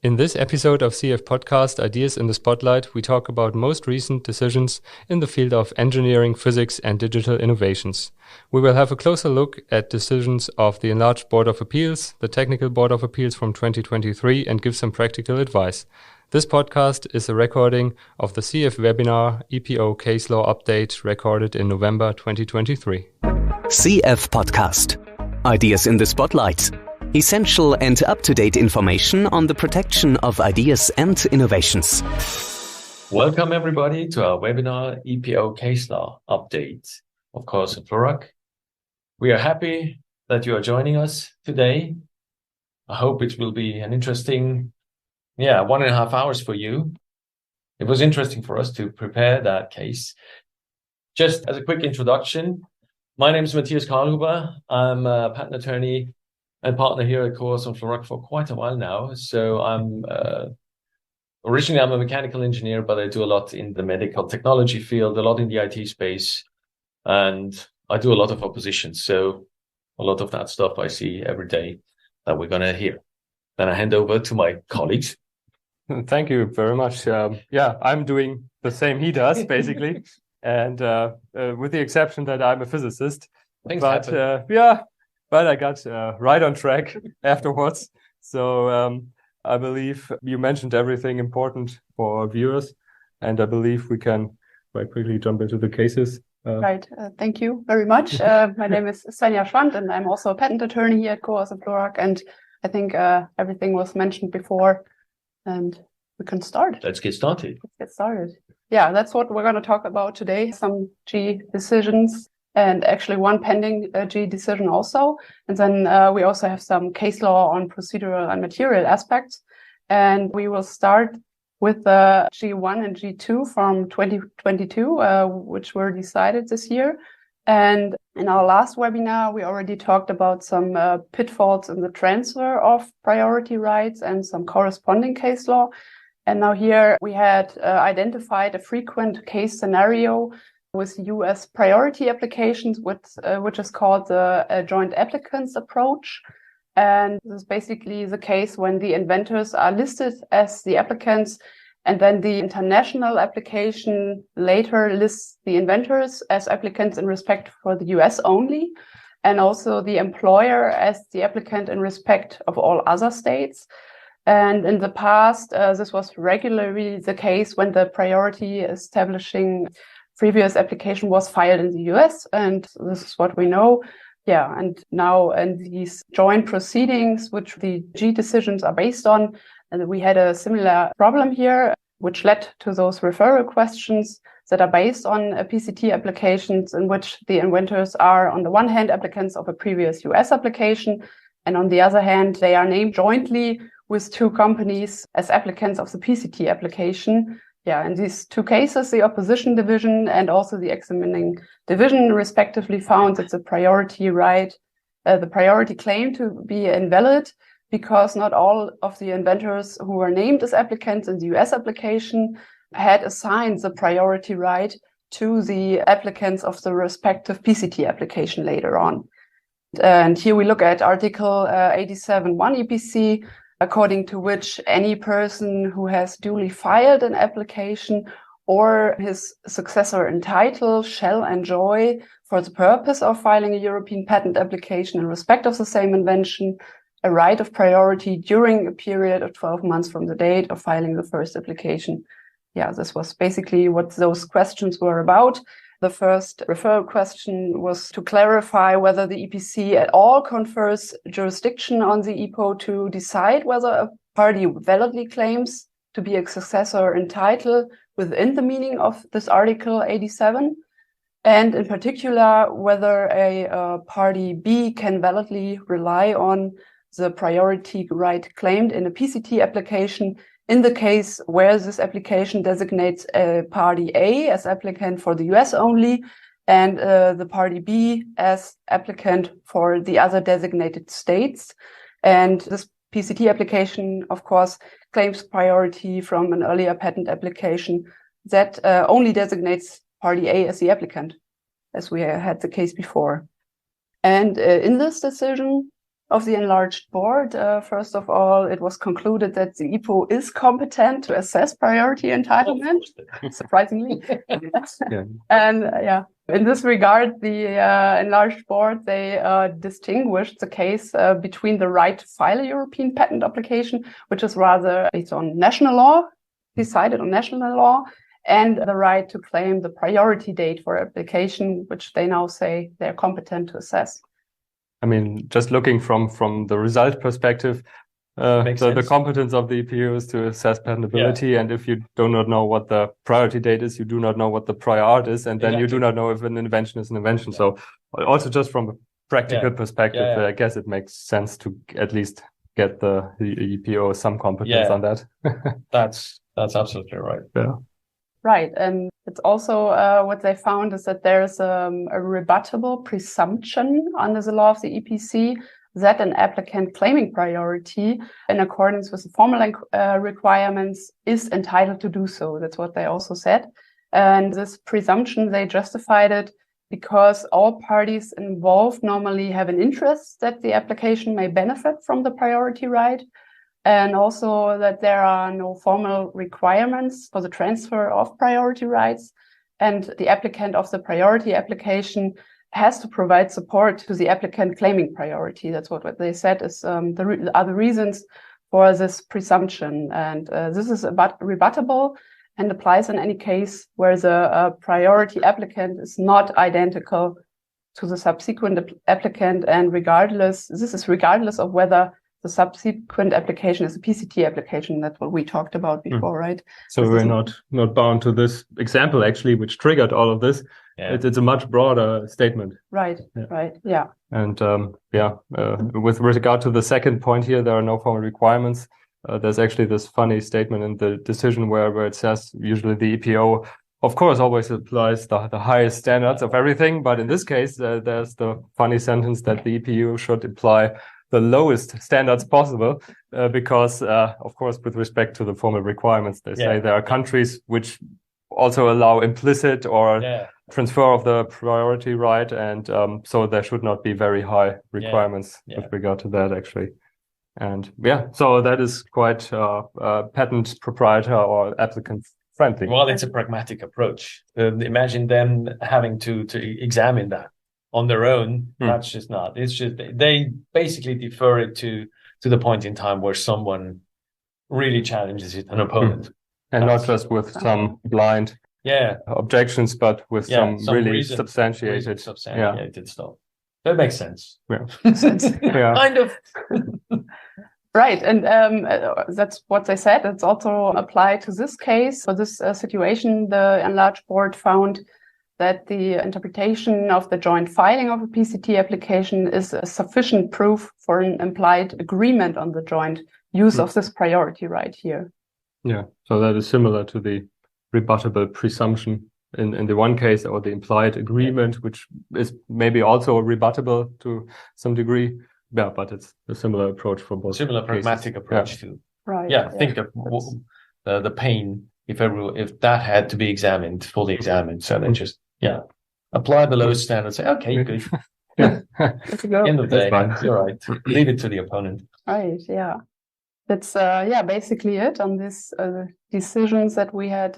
In this episode of CF Podcast Ideas in the Spotlight, we talk about most recent decisions in the field of engineering, physics, and digital innovations. We will have a closer look at decisions of the Enlarged Board of Appeals, the Technical Board of Appeals from 2023, and give some practical advice. This podcast is a recording of the CF webinar EPO Case Law Update recorded in November 2023. CF Podcast Ideas in the Spotlight. Essential and up-to-date information on the protection of ideas and innovations. Welcome everybody to our webinar EPO Case Law Update of course in Florac. We are happy that you are joining us today. I hope it will be an interesting 1.5 hours for you. It was interesting for us to prepare that case. Just as a quick introduction, my name is Matthias Karlhuber. I'm a patent attorney and partner here at Coors on Florac for quite a while now. So originally I'm a mechanical engineer, but I do a lot in the medical technology field, a lot in the IT space, and I do a lot of oppositions. So a lot of that stuff I see every day that we're going to hear. Then I hand over to my colleagues. Thank you very much. I'm doing the same he does, basically. And with the exception that I'm a physicist. But I got right on track afterwards. So I believe you mentioned everything important for our viewers. And I believe we can quite quickly jump into the cases. Right. Thank you very much. My name is Svenja Schwand, and I'm also a patent attorney here at Coors and Florac. And I think everything was mentioned before. And we can start. Let's get started. Yeah, that's what we're going to talk about today. Some G decisions. And actually one pending G decision also. And then we also have some case law on procedural and material aspects. And we will start with the G1 and G2 from 2022, which were decided this year. And in our last webinar, we already talked about some pitfalls in the transfer of priority rights and some corresponding case law. And now here we had identified a frequent case scenario with U.S. priority applications, which is called the joint applicants approach. And this is basically the case when the inventors are listed as the applicants, and then the international application later lists the inventors as applicants in respect for the U.S. only, and also the employer as the applicant in respect of all other states. And in the past, this was regularly the case when the priority establishing previous application was filed in the US, and this is what we know. Yeah, and now in these joint proceedings, which the G decisions are based on, and we had a similar problem here, which led to those referral questions that are based on PCT applications in which the inventors are, on the one hand, applicants of a previous US application, and on the other hand, they are named jointly with two companies as applicants of the PCT application. Yeah, in these two cases, the opposition division and also the examining division respectively found that the priority claim to be invalid because not all of the inventors who were named as applicants in the US application had assigned the priority right to the applicants of the respective PCT application later on. And here we look at Article 87.1 EPC, according to which any person who has duly filed an application or his successor in title shall enjoy, for the purpose of filing a European patent application in respect of the same invention, a right of priority during a period of 12 months from the date of filing the first application. Yeah, this was basically what those questions were about. The first referral question was to clarify whether the EPC at all confers jurisdiction on the EPO to decide whether a party validly claims to be a successor in title within the meaning of this Article 87, and in particular whether a party B can validly rely on the priority right claimed in a PCT application in the case where this application designates a party A as applicant for the US only and the party B as applicant for the other designated states. And this PCT application, of course, claims priority from an earlier patent application that only designates party A as the applicant, as we had the case before. And in this decision, of the enlarged board. First of all, it was concluded that the EPO is competent to assess priority entitlement, surprisingly. And in this regard, the enlarged board, they distinguished the case between the right to file a European patent application, which is rather based on national law, decided on national law, and the right to claim the priority date for application, which they now say they're competent to assess. I mean, just looking from the result perspective, the competence of the EPO is to assess patentability, and if you do not know what the priority date is, you do not know what the prior art is, and then you do not know if an invention is an invention. Yeah. So also just from a practical perspective, I guess it makes sense to at least get the EPO some competence on that. That's absolutely right. Yeah. Right. And it's also what they found is that there's a rebuttable presumption under the law of the EPC that an applicant claiming priority in accordance with the formal requirements is entitled to do so. That's what they also said. And this presumption, they justified it because all parties involved normally have an interest that the application may benefit from the priority right. And also that there are no formal requirements for the transfer of priority rights. And the applicant of the priority application has to provide support to the applicant claiming priority. That's what they said is the other reasons for this presumption. And this is rebuttable and applies in any case where the priority applicant is not identical to the subsequent applicant. And this is regardless of whether the subsequent application is a PCT application. That's what we talked about before, right? So we're not bound to this example, actually, which triggered all of this. Yeah. It's a much broader statement. Right, right, yeah. And with regard to the second point here, there are no formal requirements. There's actually this funny statement in the decision where it says usually the EPO, of course, always applies the highest standards of everything. But in this case, there's the funny sentence that the EPO should apply the lowest standards possible, because, of course, with respect to the formal requirements, they say there are countries which also allow implicit or transfer of the priority right. And so there should not be very high requirements with regard to that, actually. And so that is quite patent proprietor or applicant friendly. Well, it's a pragmatic approach. Imagine them having to examine that on their own. That's just not. It's just they basically defer it to the point in time where someone really challenges it, an opponent, and not just with some blind objections, but with some really substantiated stuff. That makes sense. Yeah, kind of. Right, and that's what they said. It's also applied to this case. For this situation, the enlarged board found that the interpretation of the joint filing of a PCT application is a sufficient proof for an implied agreement on the joint use of this priority right here. Yeah, so that is similar to the rebuttable presumption in the one case, or the implied agreement, which is maybe also rebuttable to some degree. Yeah, but it's a similar approach for both. Similar pragmatic approach too. Right. Yeah, think of the pain if that had to be fully examined. So then just apply the lowest standard. Say, okay, good. Good to go. End of the day, you're right. Leave it to the opponent. Right. Yeah. That's basically it on this decisions that we had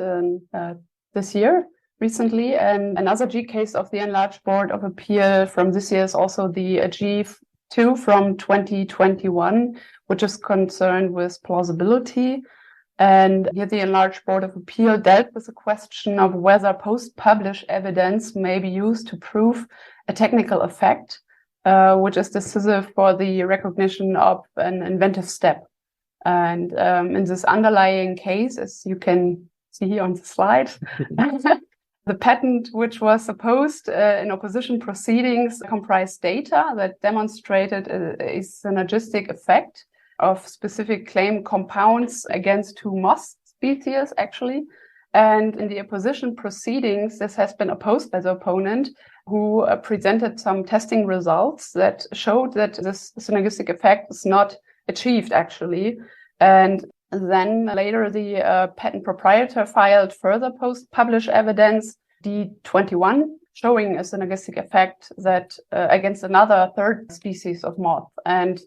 this year recently. And another G case of the enlarged board of appeal from this year is also the G2 from 2021, which is concerned with plausibility. And here the enlarged board of appeal dealt with the question of whether post-published evidence may be used to prove a technical effect, which is decisive for the recognition of an inventive step. And in this underlying case, as you can see here on the slide, the patent which was opposed in opposition proceedings comprised data that demonstrated a synergistic effect of specific claim compounds against two moss species, actually. And in the opposition proceedings, this has been opposed by the opponent, who presented some testing results that showed that this synergistic effect is not achieved, actually. And then later, the patent proprietor filed further post-published evidence, D21, showing a synergistic effect that against another third species of moth. And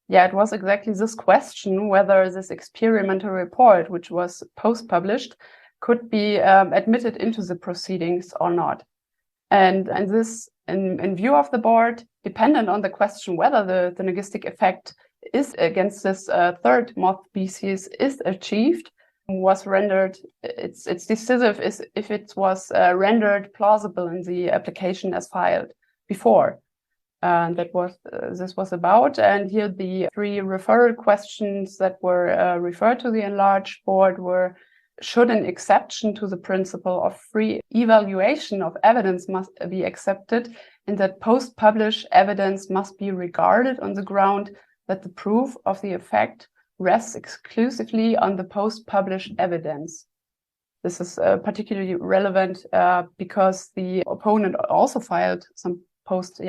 yeah, it was exactly this question whether this experimental report, which was post-published, could be admitted into the proceedings or not. And this, in view of the board, dependent on the question whether the synergistic effect is against this third moth species is achieved, was rendered, it's decisive if it was rendered plausible in the application as filed before. And that was this was about. And here the three referral questions that were referred to the enlarged board were: should an exception to the principle of free evaluation of evidence must be accepted, and that post-published evidence must be regarded on the ground that the proof of the effect rests exclusively on the post-published evidence. This is particularly relevant because the opponent also filed some published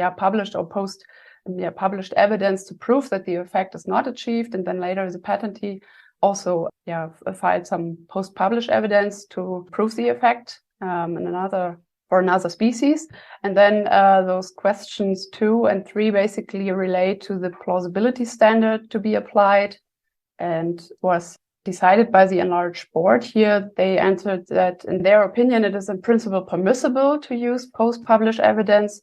evidence to prove that the effect is not achieved, and then later the patentee also filed some post-published evidence to prove the effect for another species. And then those questions 2 and 3 basically relate to the plausibility standard to be applied, and was decided by the enlarged board. Here they answered that in their opinion it is in principle permissible to use post-published evidence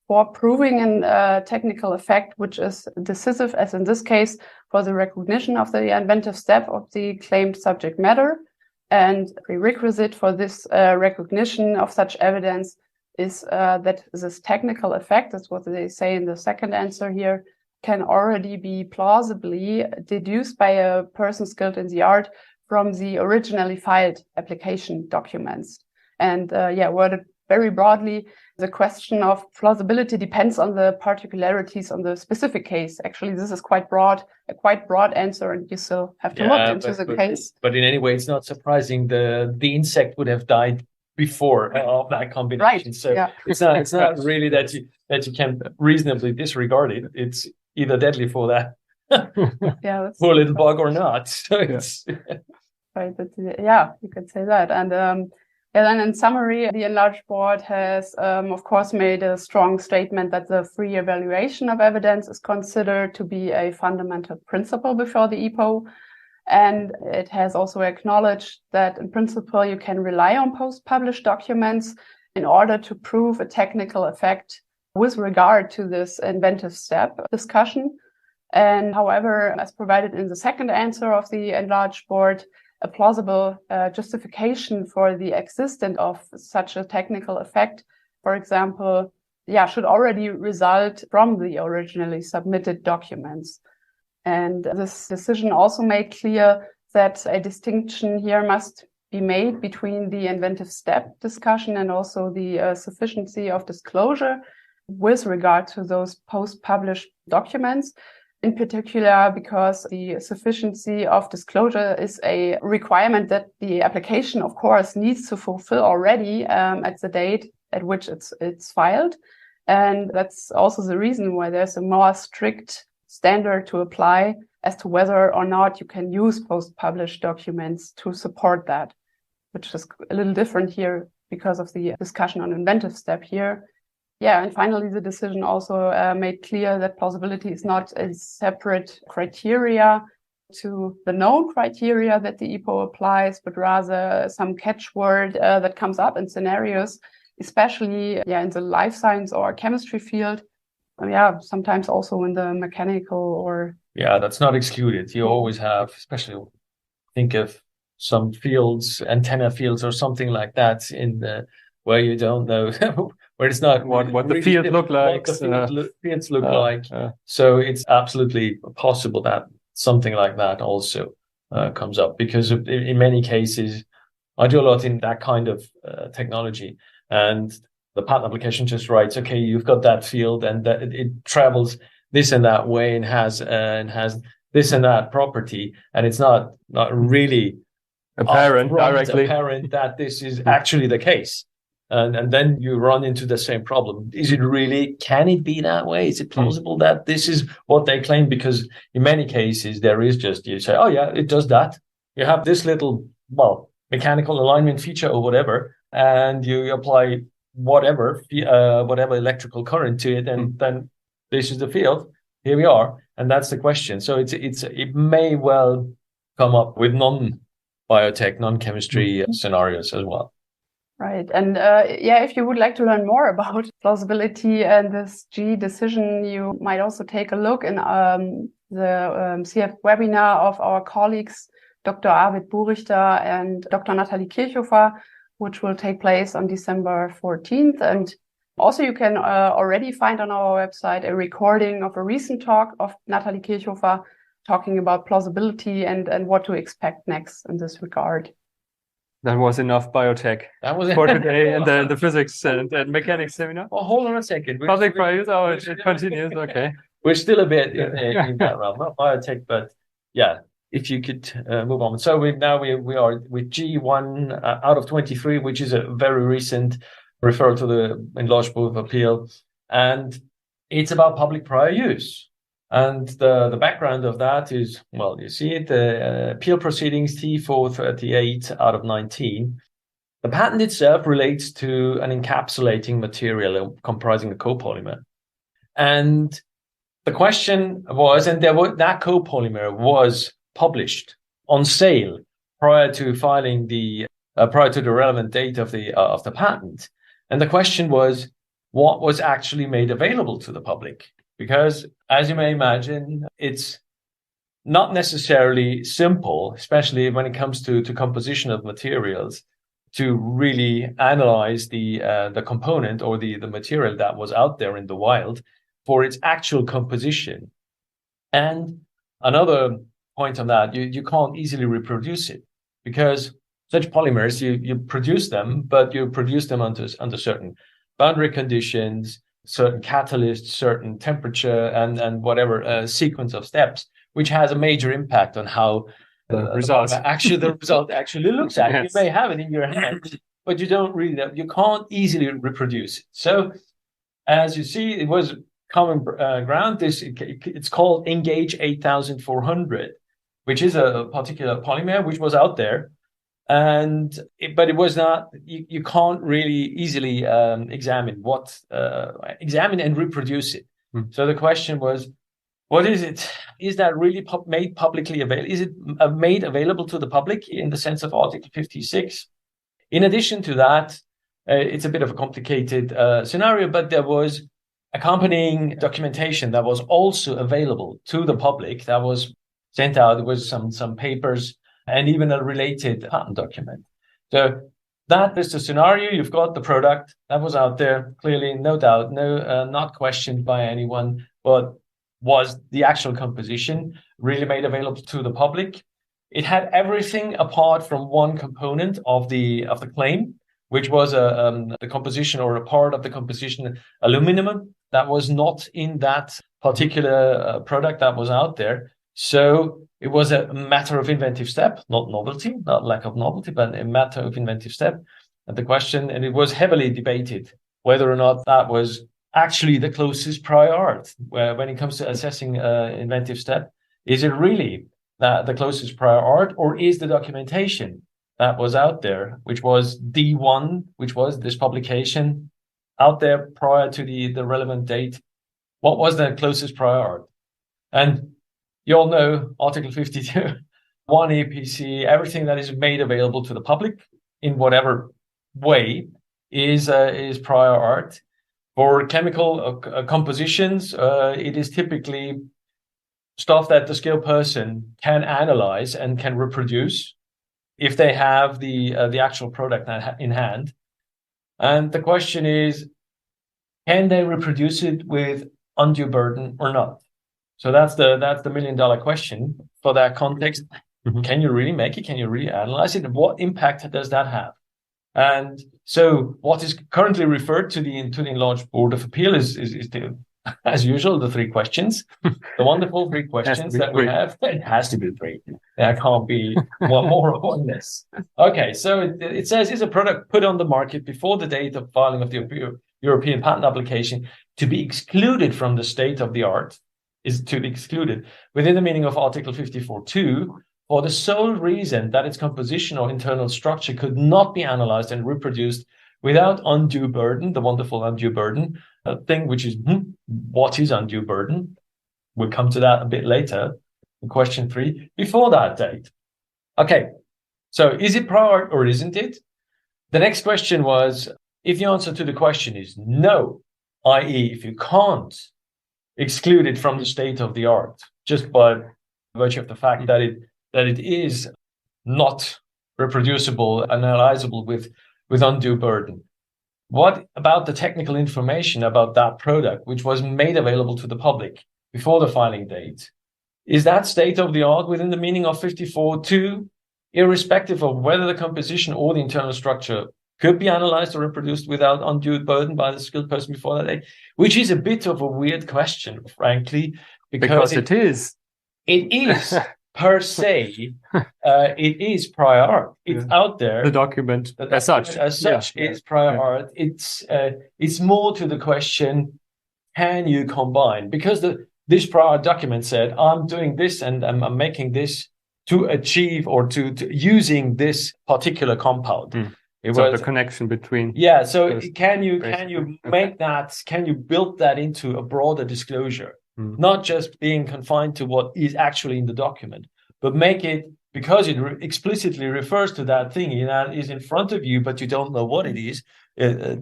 for proving a technical effect which is decisive, as in this case, for the recognition of the inventive step of the claimed subject matter. And prerequisite for this recognition of such evidence is that this technical effect, that's what they say in the second answer here, can already be plausibly deduced by a person skilled in the art from the originally filed application documents. And worded very broadly, the question of plausibility depends on the particularities on the specific case. Actually, this is a quite broad answer, and you still have to look into the case. But in any way, it's not surprising the insect would have died before of that combination. Right. So it's not really that you can reasonably disregard it. It's either deadly for that poor little bug or not. So it's right. You could say that. And then in summary, the enlarged board has, of course, made a strong statement that the free evaluation of evidence is considered to be a fundamental principle before the EPO. And it has also acknowledged that in principle, you can rely on post-published documents in order to prove a technical effect with regard to this inventive step discussion. And however, as provided in the second answer of the enlarged board, a plausible justification for the existence of such a technical effect, for example, should already result from the originally submitted documents. And this decision also made clear that a distinction here must be made between the inventive step discussion and also the sufficiency of disclosure with regard to those post-published documents. In particular, because the sufficiency of disclosure is a requirement that the application, of course, needs to fulfill already at the date at which it's filed. And that's also the reason why there's a more strict standard to apply as to whether or not you can use post-published documents to support that, which is a little different here because of the discussion on inventive step here. And finally, the decision also made clear that plausibility is not a separate criteria to the known criteria that the EPO applies, but rather some catchword that comes up in scenarios, especially in the life science or chemistry field. Sometimes also in the mechanical or... that's not excluded. You always have, especially think of some fields, antenna fields or something like that in the where you don't know where it's not what the field look like. Fields look like. So it's absolutely possible that something like that also comes up, because in many cases I do a lot in that kind of technology, and the patent application just writes, okay, you've got that field and that it travels this and that way and has this and that property, and it's not really apparent that this is actually the case. And then you run into the same problem. Can it be that way? Is it plausible that this is what they claim? Because in many cases, there is just, you say, oh yeah, it does that. You have this little, mechanical alignment feature or whatever, and you apply whatever electrical current to it, and then this is the field. Here we are, and that's the question. So it may well come up with non-biotech, non-chemistry scenarios as well. Right. And if you would like to learn more about plausibility and this G decision, you might also take a look in the CF webinar of our colleagues, Dr. Arvid Burichter and Dr. Nathalie Kirchhofer, which will take place on December 14th. And also you can already find on our website a recording of a recent talk of Nathalie Kirchhofer talking about plausibility and what to expect next in this regard. That was enough biotech for today and the physics and mechanics seminar. Well, hold on a second. Public prize, it continues, okay. We're still a bit in that realm, not biotech, but yeah, if you could move on. So we are with G1 out of 23, which is a very recent referral to the enlarged board of appeal, and it's about public prior use. And the background of that is, well, you see it, the appeal proceedings T438 out of 19. The patent itself relates to an encapsulating material comprising a copolymer. And the question was, and that copolymer was published on sale prior to filing prior to the relevant date of the patent. And the question was, what was actually made available to the public? Because, as you may imagine, it's not necessarily simple, especially when it comes to composition of materials, to really analyze the component or the material that was out there in the wild for its actual composition. And another point on that, you can't easily reproduce it, because such polymers, you produce them, but you produce them under certain boundary conditions, certain catalysts, certain temperature, and whatever sequence of steps, which has a major impact on how the result actually looks like. Yes. You may have it in your hand, but you don't really know. You can't easily reproduce it. So, as you see, it was common ground. It's called Engage 8400, which is a particular polymer which was out there. But it was not, you can't really easily examine and reproduce it. So the question was, what is it? Is that really made publicly available? Is it made available to the public in the sense of Article 56? In addition to that, it's a bit of a complicated scenario, but there was accompanying documentation that was also available to the public that was sent out. There was some papers and even a related patent document. So that is the scenario. You've got the product that was out there, clearly, no doubt, not questioned by anyone, but was the actual composition really made available to the public? It had everything apart from one component of the claim, which was the composition or a part of the composition, aluminum, that was not in that particular product that was out there. So it was a matter of inventive step, not novelty, not lack of novelty, but a matter of inventive step. And the question, and it was heavily debated whether or not that was actually the closest prior art. When it comes to assessing inventive step, is it really the closest prior art, or is the documentation that was out there, which was D1, which was this publication out there prior to the relevant date, what was the closest prior art? And you all know Article 52, 1 EPC, everything that is made available to the public in whatever way is prior art. For chemical compositions, it is typically stuff that the skilled person can analyze and can reproduce if they have the actual product in hand. And the question is, can they reproduce it with undue burden or not? So that's the $1 million question for that context. Mm-hmm. Can you really make it? Can you really analyze it? What impact does that have? And so what is currently referred to the enlarged Board of Appeal is as usual, the three questions, the wonderful three questions that we have. It has to be three. There can't be one more or one less. Okay, so it says, is a product put on the market before the date of filing of the European patent application to be excluded from the state of the art, is to be excluded within the meaning of Article 54.2 for the sole reason that its composition or internal structure could not be analyzed and reproduced without undue burden, the wonderful undue burden thing, which is what is undue burden? We'll come to that a bit later in question 3, before that date. Okay, so is it prior art or isn't it? The next question was, if the answer to the question is no, i.e. if you can't exclude it from the state of the art, just by virtue of the fact that it is not reproducible, analyzable with undue burden. What about the technical information about that product, which was made available to the public before the filing date? Is that state of the art within the meaning of 54.2, irrespective of whether the composition or the internal structure could be analyzed or reproduced without undue burden by the skilled person before that date? Which is a bit of a weird question, frankly, because it is. It is per se, it is prior art. It's out there. The document as such. It's prior art. It's more to the question, can you combine? Because this prior document said, I'm doing this and I'm making this to achieve or to using this particular compound. So the connection between. Yeah. So can you make that? Can you build that into a broader disclosure? Not just being confined to what is actually in the document, but make it, because it explicitly refers to that thing that is in front of you, but you don't know what it is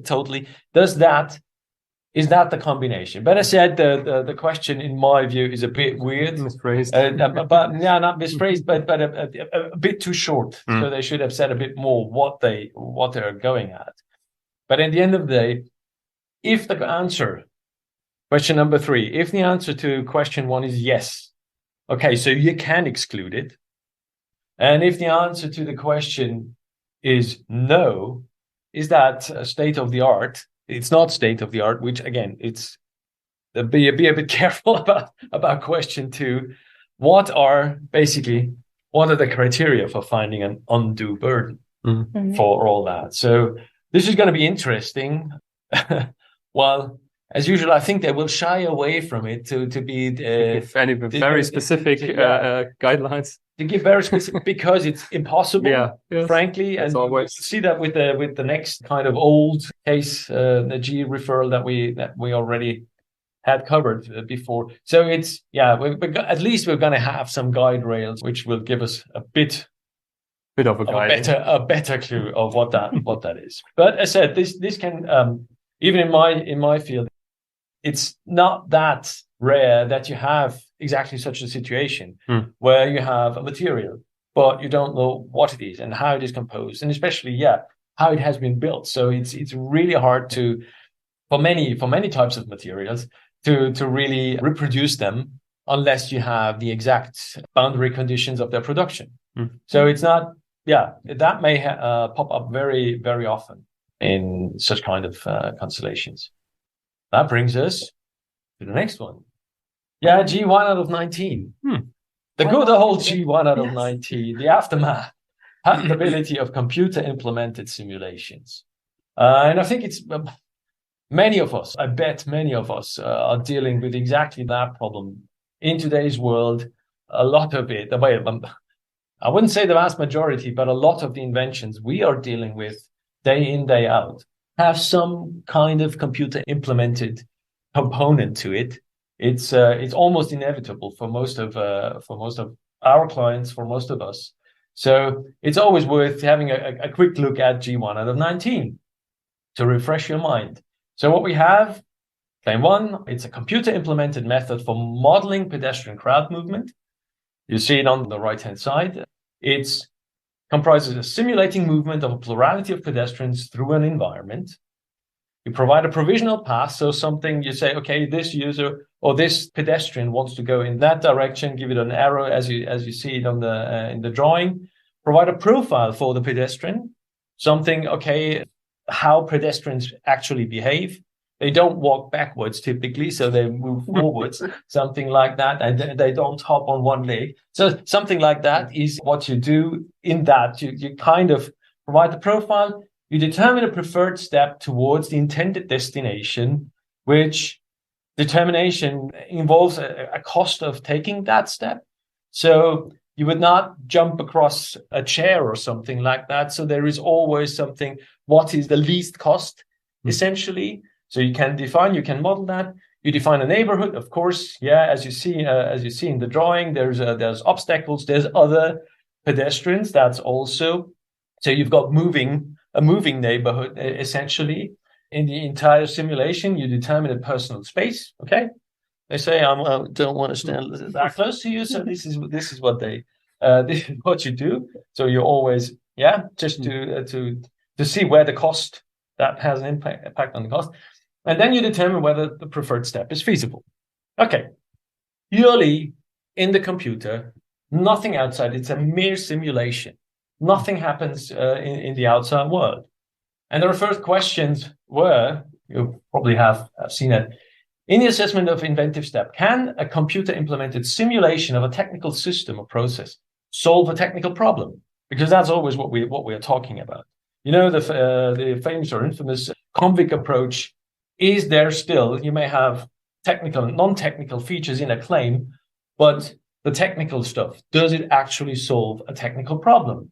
totally. Is that the combination? But I said the question, in my view, is a bit weird. Misphrased. But yeah, not misphrased, but a bit too short. So they should have said a bit more what they're going at. But at the end of the day, if the answer, question number 3, if the answer to question 1 is yes, okay, so you can exclude it. And if the answer to the question is no, is that a state of the art? It's not state of the art, which again, it's be a bit careful about question 2. What are the criteria for finding an undue burden for all that? So this is going to be interesting. Well, as usual, I think they will shy away from it to be give any very specific guidelines. To give very specific, because it's impossible, frankly, and we'll see that with the next kind of old case, the G referral that we already had covered before. So it's at least we're going to have some guide rails which will give us a bit of a better clue of what that is. But as I said, this can even in my field, it's not that rare that you have exactly such a situation where you have a material, but you don't know what it is and how it is composed, and especially how it has been built. So it's really hard for many types of materials to really reproduce them unless you have the exact boundary conditions of their production. So it's not that may pop up very, very often in such kind of constellations. That brings us to the next one. G1 out of 19. The good old G1 out of 19, the aftermath, patentability of computer-implemented simulations. And I think it's many of us are dealing with exactly that problem in today's world. A lot of it, I wouldn't say the vast majority, but a lot of the inventions we are dealing with day in, day out have some kind of computer-implemented component to it. It's almost inevitable for most of our clients, for most of us. So it's always worth having a quick look at G1 out of 19 to refresh your mind. So what we have, claim 1, it's a computer-implemented method for modeling pedestrian crowd movement. You see it on the right-hand side. It comprises a simulating movement of a plurality of pedestrians through an environment. You provide a provisional path, so something you say, okay, this user or this pedestrian wants to go in that direction, give it an arrow as you see it on the in the drawing. Provide a profile for the pedestrian, something, okay, how pedestrians actually behave. They don't walk backwards typically, so they move forwards, something like that, and they don't hop on one leg. So something like that is what you do in that. You kind of provide the profile. You determine a preferred step towards the intended destination, which determination involves a cost of taking that step. So You would not jump across a chair or something like that. So there is always something, what is the least cost, essentially. So you can model that. You define a neighborhood, of course. Yeah, as you see in the drawing, there's obstacles, there's other pedestrians. That's also, so you've got a moving neighborhood, essentially. In the entire simulation, you determine a personal space. Okay, they say I don't want to stand that close to you, so this is what this is what you do. So you always just to see where the cost that has an impact on the cost, and then you determine whether the preferred step is feasible. Okay, purely in the computer, nothing outside. It's a mere simulation. Nothing happens in the outside world. And the first questions were, you probably have seen it, in the assessment of inventive step, can a computer-implemented simulation of a technical system or process solve a technical problem? Because that's always what we are talking about. You know, the famous or infamous convict approach is there still. You may have technical and non-technical features in a claim, but the technical stuff, does it actually solve a technical problem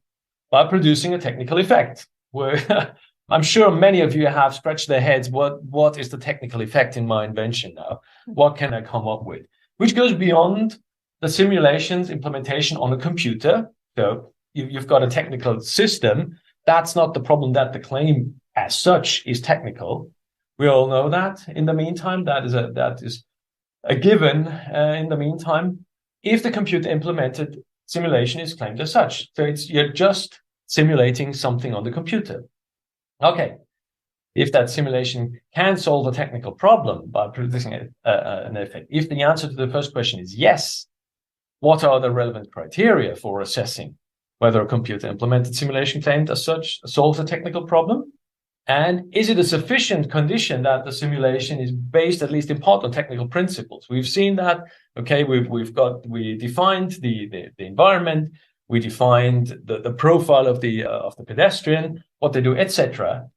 by producing a technical effect? Where I'm sure many of you have scratched their heads, what is the technical effect in my invention now? What can I come up with? Which goes beyond the simulations implementation on a computer. So you've got a technical system. That's not the problem that the claim as such is technical. We all know that. In the meantime, that is a given. In the meantime, if the computer implemented simulation is claimed as such. So you're just simulating something on the computer. Okay, if that simulation can solve a technical problem by producing an effect, if the answer to the first question is yes, what are the relevant criteria for assessing whether a computer-implemented simulation claimed as such solves a technical problem? And is it a sufficient condition that the simulation is based, at least in part, on technical principles? We've seen that. Okay, we defined the environment. We defined the profile of the pedestrian, what they do, etc.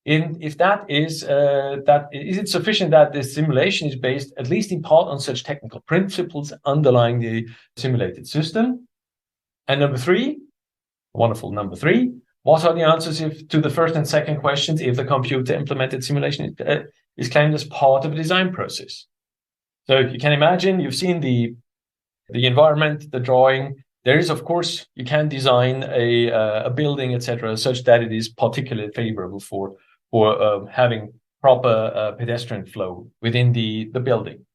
If that is it sufficient that the simulation is based at least in part on such technical principles underlying the simulated system? And number three, wonderful number three, what are the answers to the first and second questions if the computer implemented simulation is claimed as part of a design process? So you can imagine, you've seen the environment, the drawing. There is, of course, you can design a building, etc., such that it is particularly favorable for having proper pedestrian flow within the building.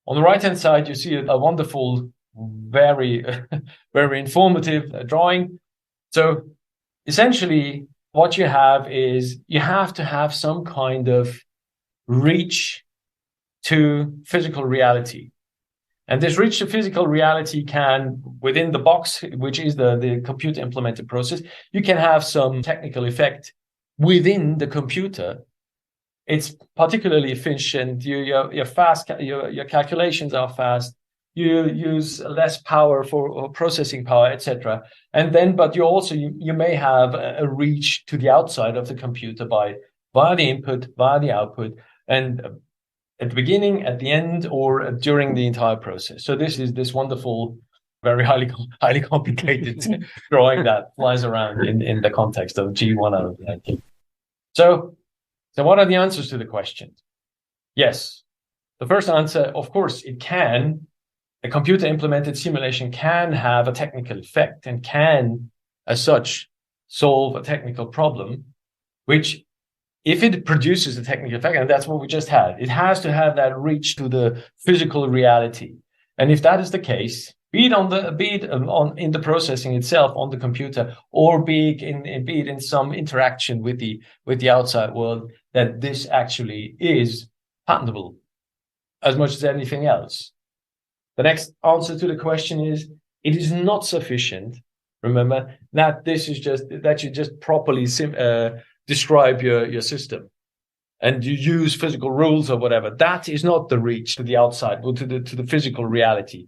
On the right-hand side, you see a wonderful, very, very informative drawing. So essentially, what you have is you have to have some kind of reach to physical reality. And this reach to physical reality can, within the box, which is the computer implemented process, you can have some technical effect within the computer. It's particularly efficient. You're fast. Your calculations are fast. You use less power for processing power, etc. And then, but you may have a reach to the outside of the computer via the input, via the output, and at the beginning, at the end, or during the entire process. So this is this wonderful, very highly complicated drawing that flies around in the context of G1 out of 19. So what are the answers to the questions? Yes. The first answer, of course, a computer implemented simulation can have a technical effect and can, as such, solve a technical problem, which, if it produces a technical effect, and that's what we just had, it has to have that reach to the physical reality. And if that is the case, be it in the processing itself on the computer, or be it in some interaction with the outside world, that this actually is patentable as much as anything else. The next answer to the question is, it is not sufficient. Remember that you just properly describe your system and you use physical rules or whatever. That is not the reach to the outside, or to the physical reality.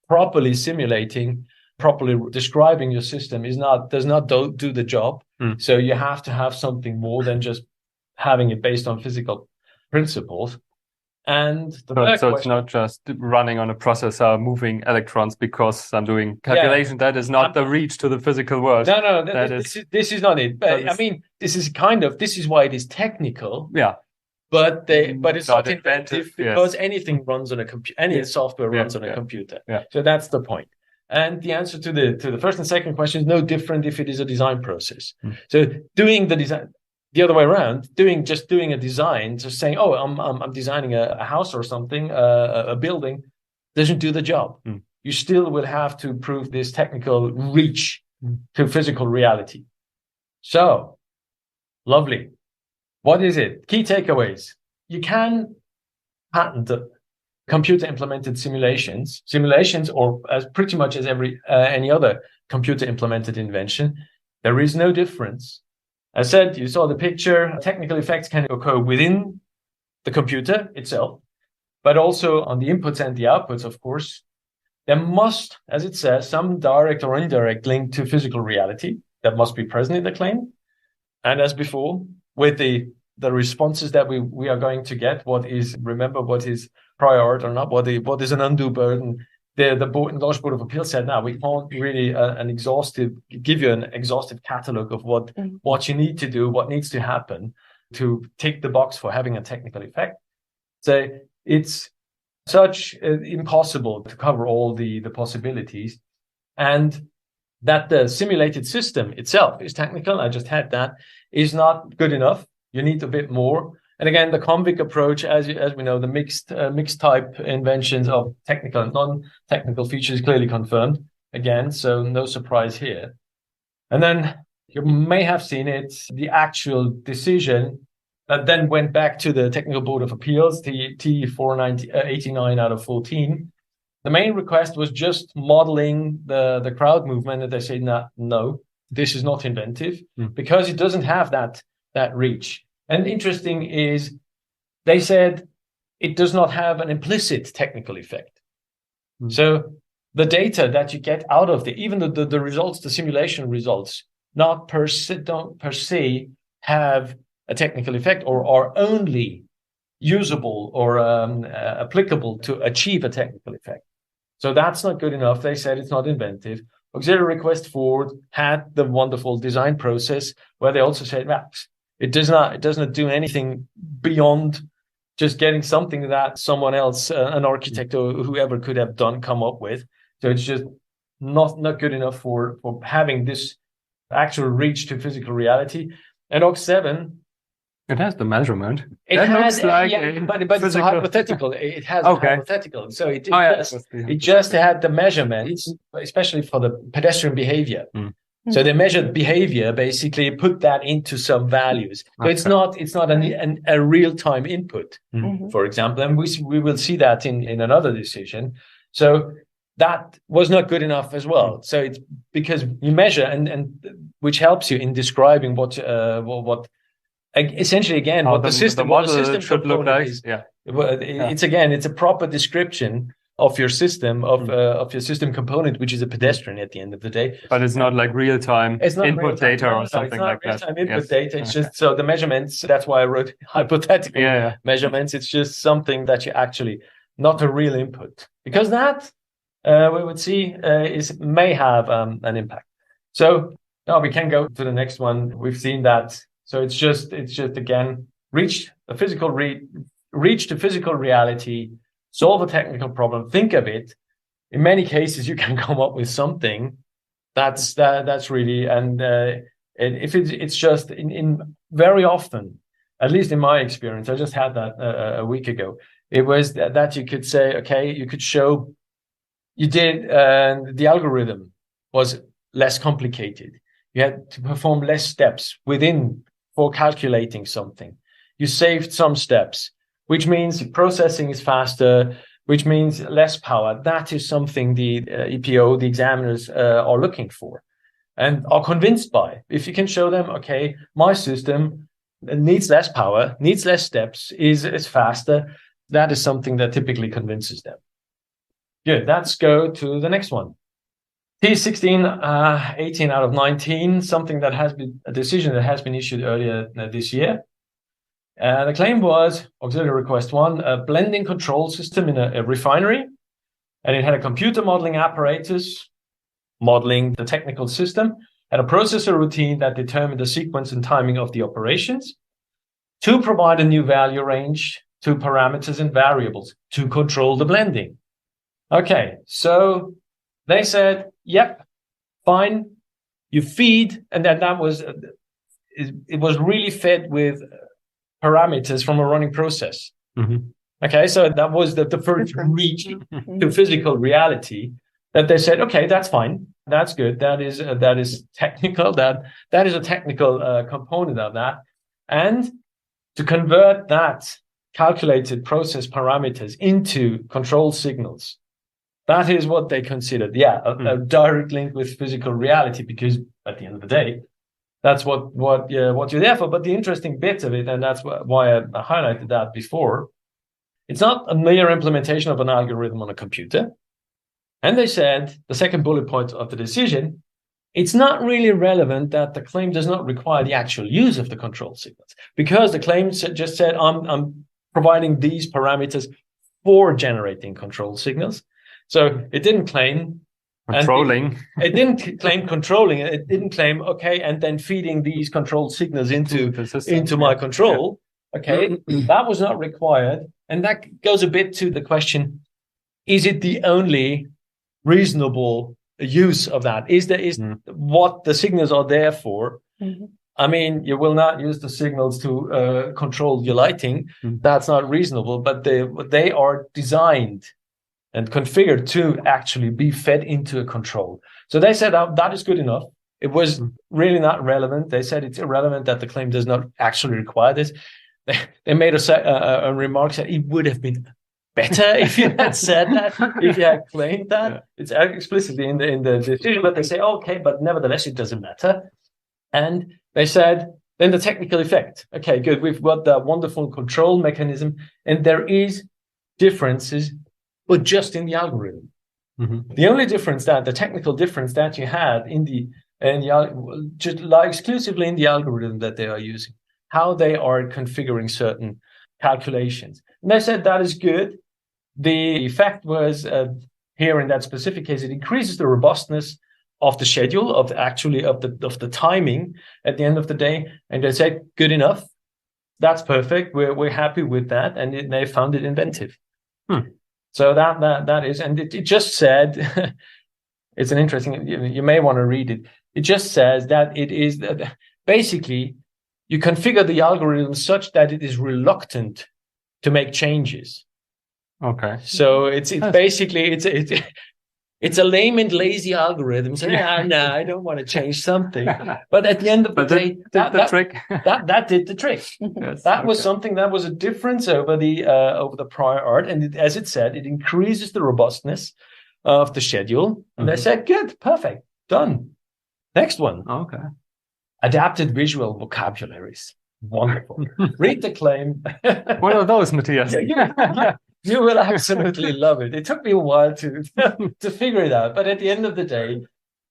Properly simulating, properly describing your system does not do the job. So you have to have something more than just having it based on physical principles. And the So third it's question, not just running on a processor, moving electrons because I'm doing calculation. That is not the reach to the physical world. No, That this is not it. But I mean, this is why it is technical. Yeah. But it's not inventive because anything runs on a computer. Any software runs on a computer. Yeah. So that's the point. And the answer to the first and second question is no different if it is a design process. So doing the design the other way around, doing a design, just saying, oh, I'm designing a house or something, a building, doesn't do the job. You still will have to prove this technical reach to physical reality. So, lovely. What is it? Key takeaways. You can patent computer implemented simulations, or as pretty much as any other computer implemented invention. There is no difference. As said, you saw the picture. Technical effects can occur within the computer itself, but also on the inputs and the outputs, of course. There must, as it says, some direct or indirect link to physical reality that must be present in the claim. And as before, with the responses that we are going to get, what is prior art or not, what is an undue burden. The Enlarged Board of Appeal said, now we can't really give you an exhaustive catalog of what you need to do, what needs to happen to tick the box for having a technical effect. So it's such impossible to cover all the possibilities, and that the simulated system itself is technical. I just had that is not good enough. You need a bit more. And again, the convict approach, as we know, the mixed type inventions of technical and non-technical features clearly confirmed again. So no surprise here. And then you may have seen it, the actual decision that then went back to the Technical Board of Appeals, the T489 out of 14. The main request was just modeling the crowd movement, and they said, no, this is not inventive because it doesn't have that reach. And interesting is they said it does not have an implicit technical effect. So the data that you get out of even the results, the simulation results, don't per se have a technical effect or are only usable or applicable to achieve a technical effect. So that's not good enough. They said it's not inventive. Auxiliary Request Forward had the wonderful design process where they also said, it does not do anything beyond just getting something that someone else, an architect or whoever could have come up with. So it's just not good enough for having this actual reach to physical reality. And OX7, it has the measurement. Looks like but it's a hypothetical. It has a hypothetical. So it just had the measurements, especially for the pedestrian behavior. So they measured behavior, basically put that into some values. So it's not a real-time input, for example, and we will see that in another decision. So that was not good enough as well. So it's because you measure and which helps you in describing what essentially again what the system should look like. It's a proper description of your system, of your system component, which is a pedestrian at the end of the day. But it's not like real-time input data or something like that. It's not real-time input data. It's just, so the measurements, that's why I wrote hypothetical measurements. It's just something that you actually, not a real input. Because that, we would see, may have an impact. So now we can go to the next one. We've seen that. So it's just again, reach to physical reality, solve a technical problem, think of it. In many cases, you can come up with something that's really, and if it's just in very often, at least in my experience, I just had that a week ago. It was that you could say, okay, you could show you did, the algorithm was less complicated. You had to perform less steps for calculating something. You saved some steps, which means processing is faster, which means less power. That is something the EPO, the examiners, are looking for and are convinced by. If you can show them, okay, my system needs less power, needs less steps, is faster, that is something that typically convinces them. Good, let's go to the next one. T16, 18 out of 19, something that has been a decision that has been issued earlier this year. The claim was auxiliary request 1, a blending control system in a refinery, and it had a computer modeling apparatus modeling the technical system, and a processor routine that determined the sequence and timing of the operations to provide a new value range to parameters and variables to control the blending. Okay, so they said, yep, fine, you feed, and then that was, it was really fed with parameters from a running process. Mm-hmm. Okay, so that was the first reach to physical reality that they said, okay, that's fine, that's good, that is technical, that is a technical component of that, and to convert that calculated process parameters into control signals. That is what they considered, a direct link with physical reality, because at the end of the day, that's what you're there for. But the interesting bit of it, and that's why I highlighted that before, it's not a mere implementation of an algorithm on a computer. And they said, the second bullet point of the decision, it's not really relevant that the claim does not require the actual use of the control signals, because the claim just said, I'm providing these parameters for generating control signals. So it didn't claim controlling. It didn't claim controlling. It didn't claim, okay, and then feeding these control signals into my control. Yeah. Okay, that was not required. And that goes a bit to the question, is it the only reasonable use of that? Is what the signals are there for? Mm-hmm. I mean, you will not use the signals to control your lighting. Mm-hmm. That's not reasonable, but they are designed and configured to actually be fed into a control. So they said that is good enough. It was really not relevant. They said it's irrelevant that the claim does not actually require this. They made a remark that it would have been better if you had said that, if you had claimed that. Yeah. It's explicitly in the decision, but they say, okay, but nevertheless, it doesn't matter. And they said, then the technical effect. Okay, good. We've got the wonderful control mechanism, and there is differences, but just in the algorithm. Mm-hmm. The only difference the technical difference that you had just exclusively in the algorithm that they are using, how they are configuring certain calculations. And they said that is good. The effect was here in that specific case, it increases the robustness of the schedule of the timing at the end of the day. And they said, good enough. That's perfect. We're happy with that. And they found it inventive. So that is, and it just said, it's an interesting, you may want to read it. It just says that it is basically you configure the algorithm such that it is reluctant to make changes. Okay. So it's basically it's a lame and lazy algorithm. So no, I don't want to change something. But at the end of the day, that trick. that did the trick. Yes, that was something that was a difference over the prior art, and as it said, it increases the robustness of the schedule. And they said, good, perfect, done. Next one. Okay. Adapted visual vocabularies. Wonderful. Read the claim. What are those, Matthias? You will absolutely love it. It took me a while to figure it out. But at the end of the day,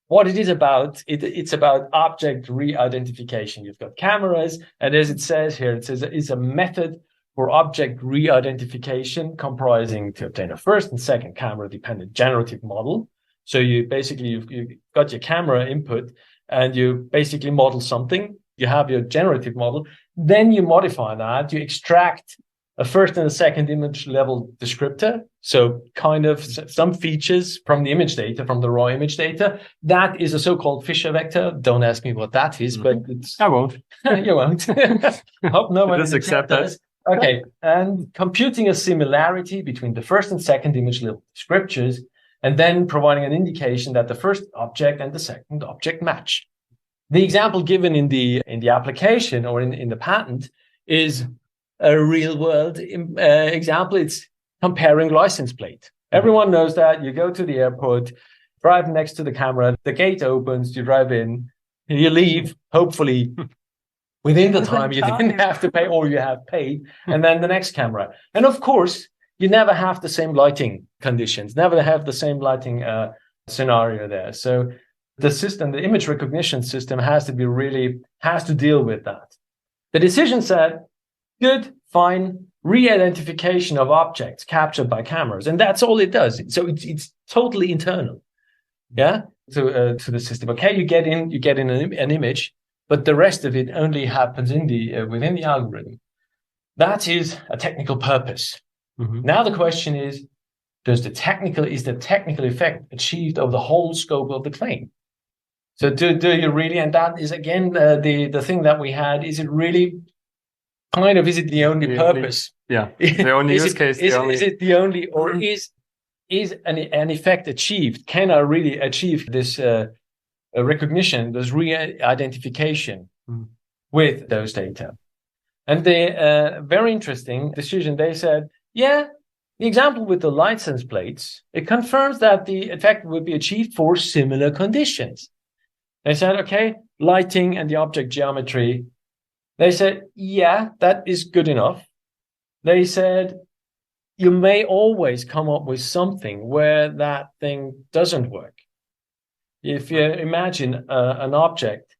what it is about, it's about object re-identification. You've got cameras, and as it says here, it says it's a method for object re-identification comprising to obtain a first and second camera-dependent generative model. So you've got your camera input, and you basically model something. You have your generative model. Then you modify that. You extract a first and a second image level descriptor. So kind of some features from the image data, from the raw image data. That is a so-called Fisher vector. Don't ask me what that is, but I won't. You won't. Hope no one just accept that. Okay. And computing a similarity between the first and second image level descriptors, and then providing an indication that the first object and the second object match. The example given in the application or in the patent is a real world example. It's comparing license plate. Everyone knows that. You go to the airport, drive next to the camera, the gate opens, you drive in, you leave, hopefully within the time you didn't have to pay or you have paid, and then the next camera. And of course, you never have the same lighting conditions, never have the same lighting scenario there. So the system, the image recognition system has to deal with that. The decision said, good, fine re-identification of objects captured by cameras, and that's all it does. So it's totally internal, yeah, to the system. Okay, you get in an image, but the rest of it only happens in the within the algorithm. That is a technical purpose. Now the question is, is the technical effect achieved over the whole scope of the claim? So do you really, and that is again the thing that we had, is it really kind of, is it the only purpose? The only use case. Is it the only, or is an effect achieved? Can I really achieve this recognition, this re-identification with those data? And the very interesting decision, they said, yeah, the example with the license plates, it confirms that the effect would be achieved for similar conditions. They said, okay, lighting and the object geometry. They said, yeah, that is good enough. They said, you may always come up with something where that thing doesn't work. If you imagine an object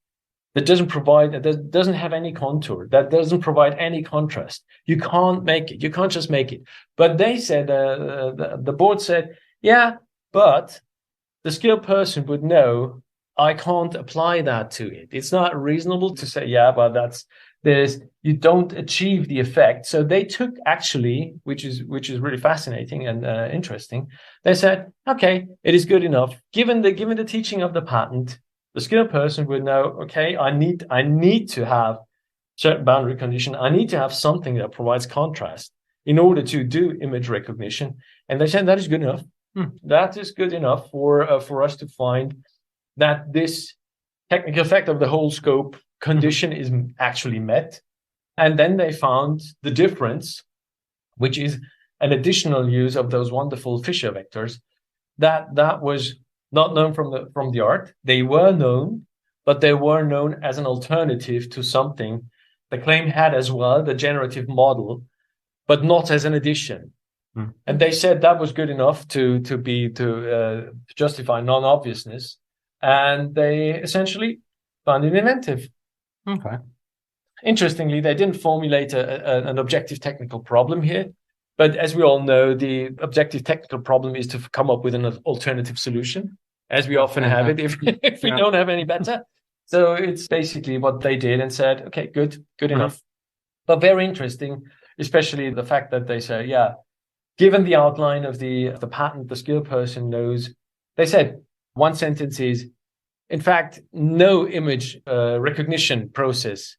that doesn't have any contour, that doesn't provide any contrast, you can't make it. You can't just make it. But they said, the board said, yeah, but the skilled person would know, I can't apply that to it. It's not reasonable to say, yeah, but you don't achieve the effect. So they took, actually, which is really fascinating and interesting. They said, okay, it is good enough. Given the teaching of the patent, the skilled person would know, okay, I need to have certain boundary condition. I need to have something that provides contrast in order to do image recognition. And they said that is good enough. That is good enough for us to find that this technical effect of the whole scope condition is actually met. And then they found the difference, which is an additional use of those wonderful Fisher vectors that was not known from the art. They were known, but they were known as an alternative to something the claim had as well, the generative model, but not as an addition. And they said that was good enough to justify non-obviousness, and they essentially found it inventive. Okay. Interestingly, they didn't formulate an objective technical problem here, but as we all know, the objective technical problem is to come up with an alternative solution, as we often have it if we don't have any better. So it's basically what they did and said, okay, good enough. But very interesting, especially the fact that they say, yeah, given the outline of the patent, the skilled person knows. They said one sentence is, in fact, no image recognition process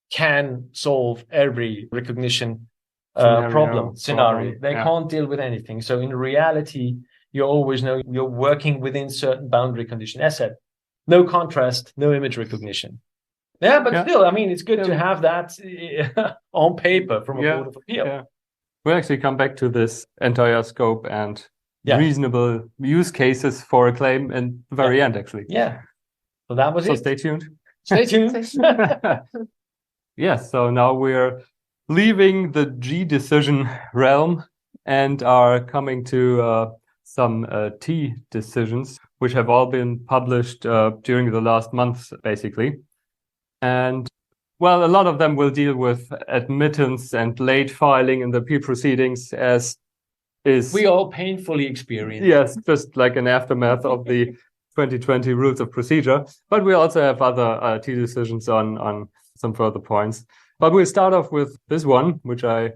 can solve every recognition scenario. They can't deal with anything. So in reality, you always know you're working within certain boundary conditions. As said, no contrast, no image recognition. Yeah, but still, I mean, it's good to have that on paper from a Board of Appeal. Yeah. We'll actually come back to this entire scope and reasonable use cases for a claim in the very end, actually. Yeah. So that was it. Stay tuned. Stay tuned. Yes, so now we're leaving the G decision realm and are coming to some T decisions, which have all been published during the last months, basically. And well, a lot of them will deal with admittance and late filing in the appeal proceedings, as is... We all painfully experience. Yes, just like an aftermath of the 2020 rules of procedure. But we also have other T decisions on some further points. But we'll start off with this one, which I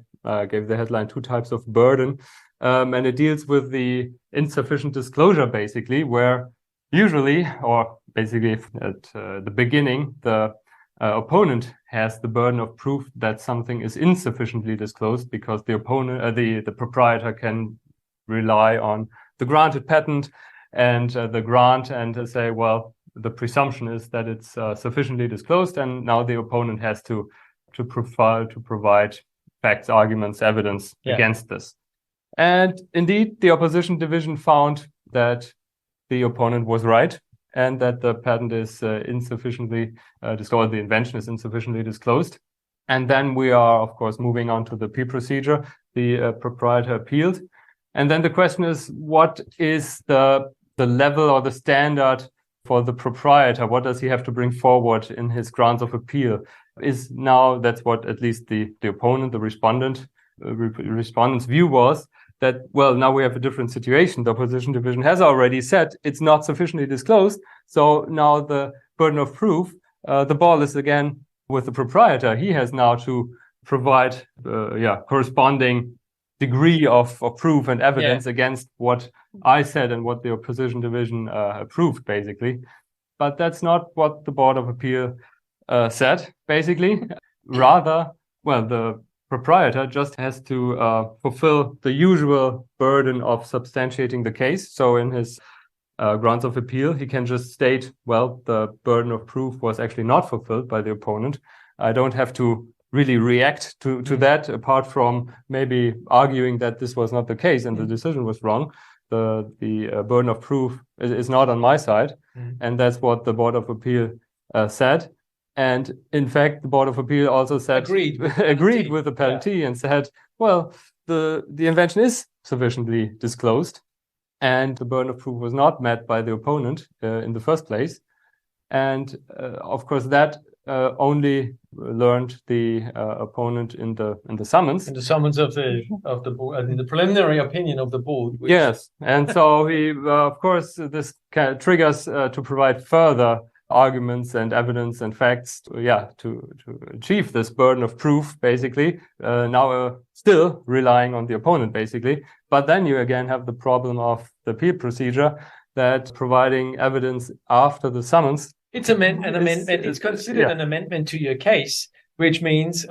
gave the headline, Two Types of Burden. And it deals with the insufficient disclosure, basically, where usually, or basically at the beginning, the opponent has the burden of proof that something is insufficiently disclosed because the opponent, the proprietor can rely on the granted patent and the grant and say, well, the presumption is that it's sufficiently disclosed, and now the opponent has to provide facts, arguments, evidence against this. And indeed, the opposition division found that the opponent was right, and that the patent is insufficiently disclosed, the invention is insufficiently disclosed. And then we are, of course, moving on to the appeal procedure. The proprietor appealed. And then the question is, what is the level or the standard for the proprietor? What does he have to bring forward in his grounds of appeal is now, that's what at least the opponent, the respondent's view was, that, well, now we have a different situation. The opposition division has already said it's not sufficiently disclosed. So now the burden of proof, the ball is again with the proprietor. He has now to provide corresponding degree of proof and evidence against what I said and what the opposition division approved, basically. But that's not what the Board of Appeal said, basically. Rather, well, the proprietor just has to fulfill the usual burden of substantiating the case. So in his grounds of appeal, he can just state, well, the burden of proof was actually not fulfilled by the opponent. I don't have to really react to that, apart from maybe arguing that this was not the case and the decision was wrong. The burden of proof is not on my side. And that's what the Board of Appeal said. And in fact, the Board of Appeal also said agreed with the penalty and said, well, the invention is sufficiently disclosed and the burden of proof was not met by the opponent in the first place. And of course, that only learned the opponent in the summons. In the summons of the board, in the preliminary opinion of the board. Yes, and so he, of course, this triggers to provide further arguments and evidence and facts to achieve this burden of proof, basically. Now still relying on the opponent, basically. But then you again have the problem of the appeal procedure, that providing evidence after the summons. It's an amendment. It's considered an amendment to your case, which means,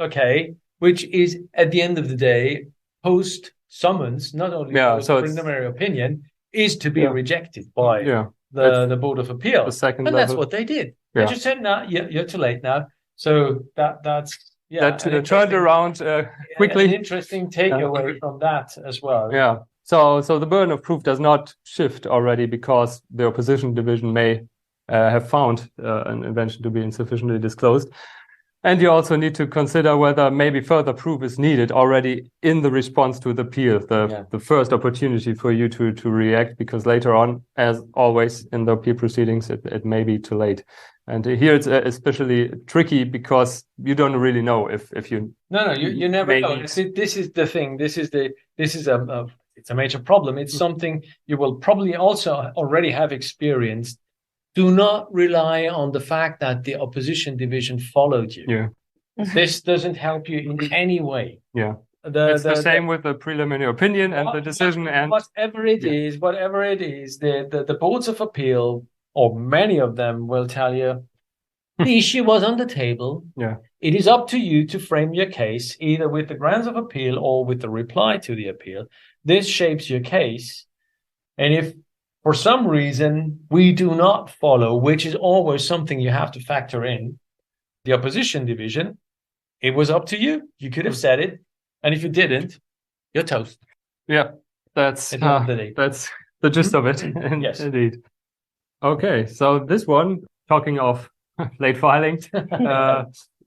which is at the end of the day, post summons, not only preliminary opinion, is to be rejected by the Board of Appeal. The second and level. That's what they did. They just said, no, you're too late now. So that's that turned around quickly. An interesting takeaway from that as well. Yeah. So the burden of proof does not shift already because the opposition division may have found an invention to be insufficiently disclosed. And you also need to consider whether maybe further proof is needed already in the response to the appeal, the first opportunity for you to react, because later on, as always in the appeal proceedings, it may be too late. And here it's especially tricky because you don't really know if you... No, you never know. This is the thing. It's a major problem. It's something you will probably also already have experienced. Do not rely on the fact that the opposition division followed you. Yeah. This doesn't help you in any way. Yeah. It's the same with the preliminary opinion and the decision. And whatever it is, the boards of appeal, or many of them, will tell you the issue was on the table. Yeah. It is up to you to frame your case, either with the grounds of appeal or with the reply to the appeal. This shapes your case. And if for some reason we do not follow, which is always something you have to factor in, the opposition division, it was up to you. You could have said it. And if you didn't, you're toast. Yeah, that's the gist of it. Yes. Indeed. Okay, so this one, talking of late filing,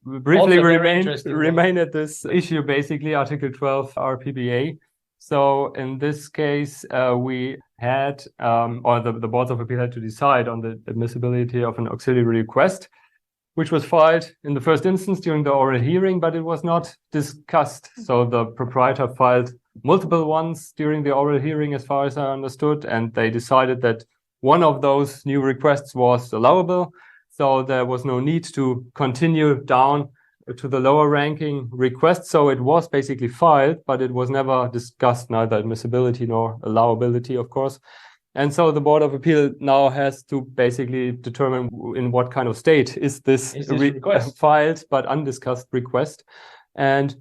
briefly remain at this issue, basically, Article 12 RPBA. So in this case, we had, or the Boards of Appeal had to decide on the admissibility of an auxiliary request, which was filed in the first instance during the oral hearing, but it was not discussed. So the proprietor filed multiple ones during the oral hearing, as far as I understood, and they decided that one of those new requests was allowable. So there was no need to continue down to the lower ranking request. So it was basically filed, but it was never discussed, neither admissibility nor allowability, of course. And so the Board of Appeal now has to basically determine in what kind of state is this filed but undiscussed request. And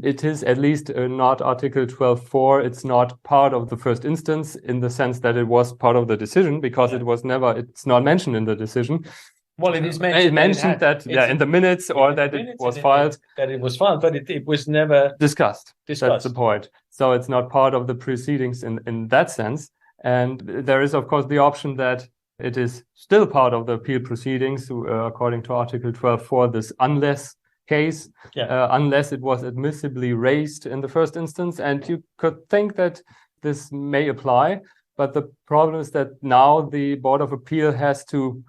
it is at least not Article 12.4. It's not part of the first instance in the sense that it was part of the decision, because it's not mentioned in the decision. Well, it is mentioned. It mentioned that in the minutes, or that it was filed. That it was filed, but it was never discussed. That's the point. So it's not part of the proceedings in that sense. And there is, of course, the option that it is still part of the appeal proceedings, according to Article 12.4, this unless case, unless it was admissibly raised in the first instance. And you could think that this may apply, but the problem is that now the Board of Appeal has to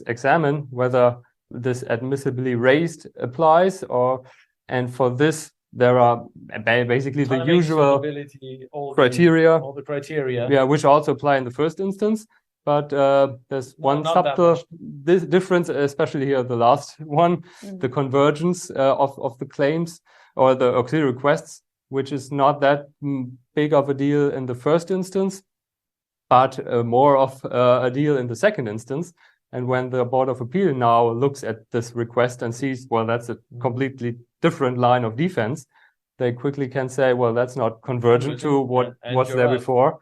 examine whether this admissibly raised applies, and for this there are basically the usual criteria, all the criteria, yeah, which also apply in the first instance. But there's one subtle difference, especially here, the last one, the convergence of the claims or the auxiliary requests, which is not that big of a deal in the first instance, but more of a deal in the second instance. And when the Board of Appeal now looks at this request and sees, well, that's a completely different line of defense, they quickly can say, well, that's not convergent to what was there before.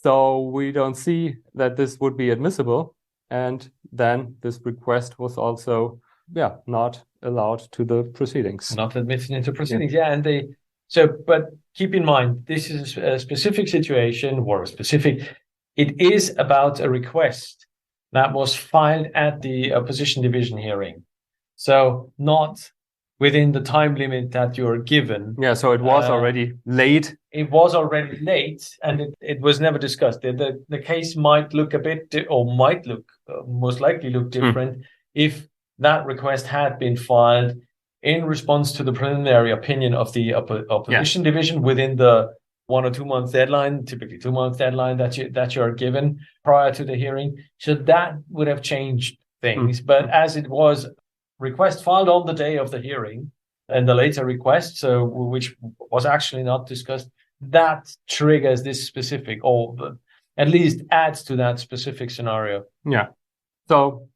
So we don't see that this would be admissible. And then this request was also, not allowed to the proceedings. Not admitted into proceedings. But keep in mind, this is a specific situation it is about a request that was filed at the opposition division hearing. So not within the time limit that you're given. Yeah, so it was already late. It was already late, and it was never discussed. The case might look most likely look different if that request had been filed in response to the preliminary opinion of the opposition division within the 1 or 2 month deadline, typically 2 month deadline that you are given prior to the hearing. So that would have changed things. But as it was request filed on the day of the hearing and the later request, which was actually not discussed, that triggers this specific, or at least adds to that specific scenario. Yeah. So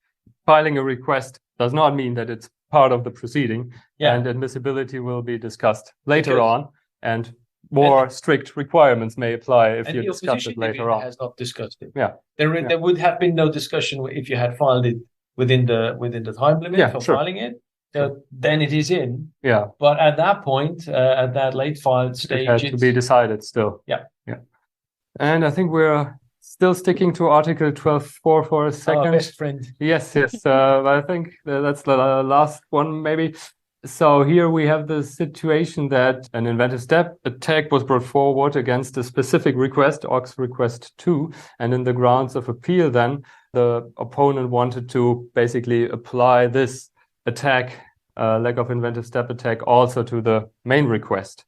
filing a request does not mean that it's part of the proceeding, and admissibility will be discussed later on, and more strict requirements may apply if you discuss it later on. Has not discussed it. Yeah. There would have been no discussion if you had filed it within the time limit for filing it. So then it is in. Yeah. But at that point, at that late filed stage, it had to be decided still. Yeah. Yeah. And I think we're still sticking to Article 12.4 for a second. Our best friend. Yes. I think that's the last one, maybe. So here we have the situation that an inventive step attack was brought forward against a specific request, AUX request 2, and in the grounds of appeal then, the opponent wanted to basically apply this attack, lack of inventive step attack, also to the main request.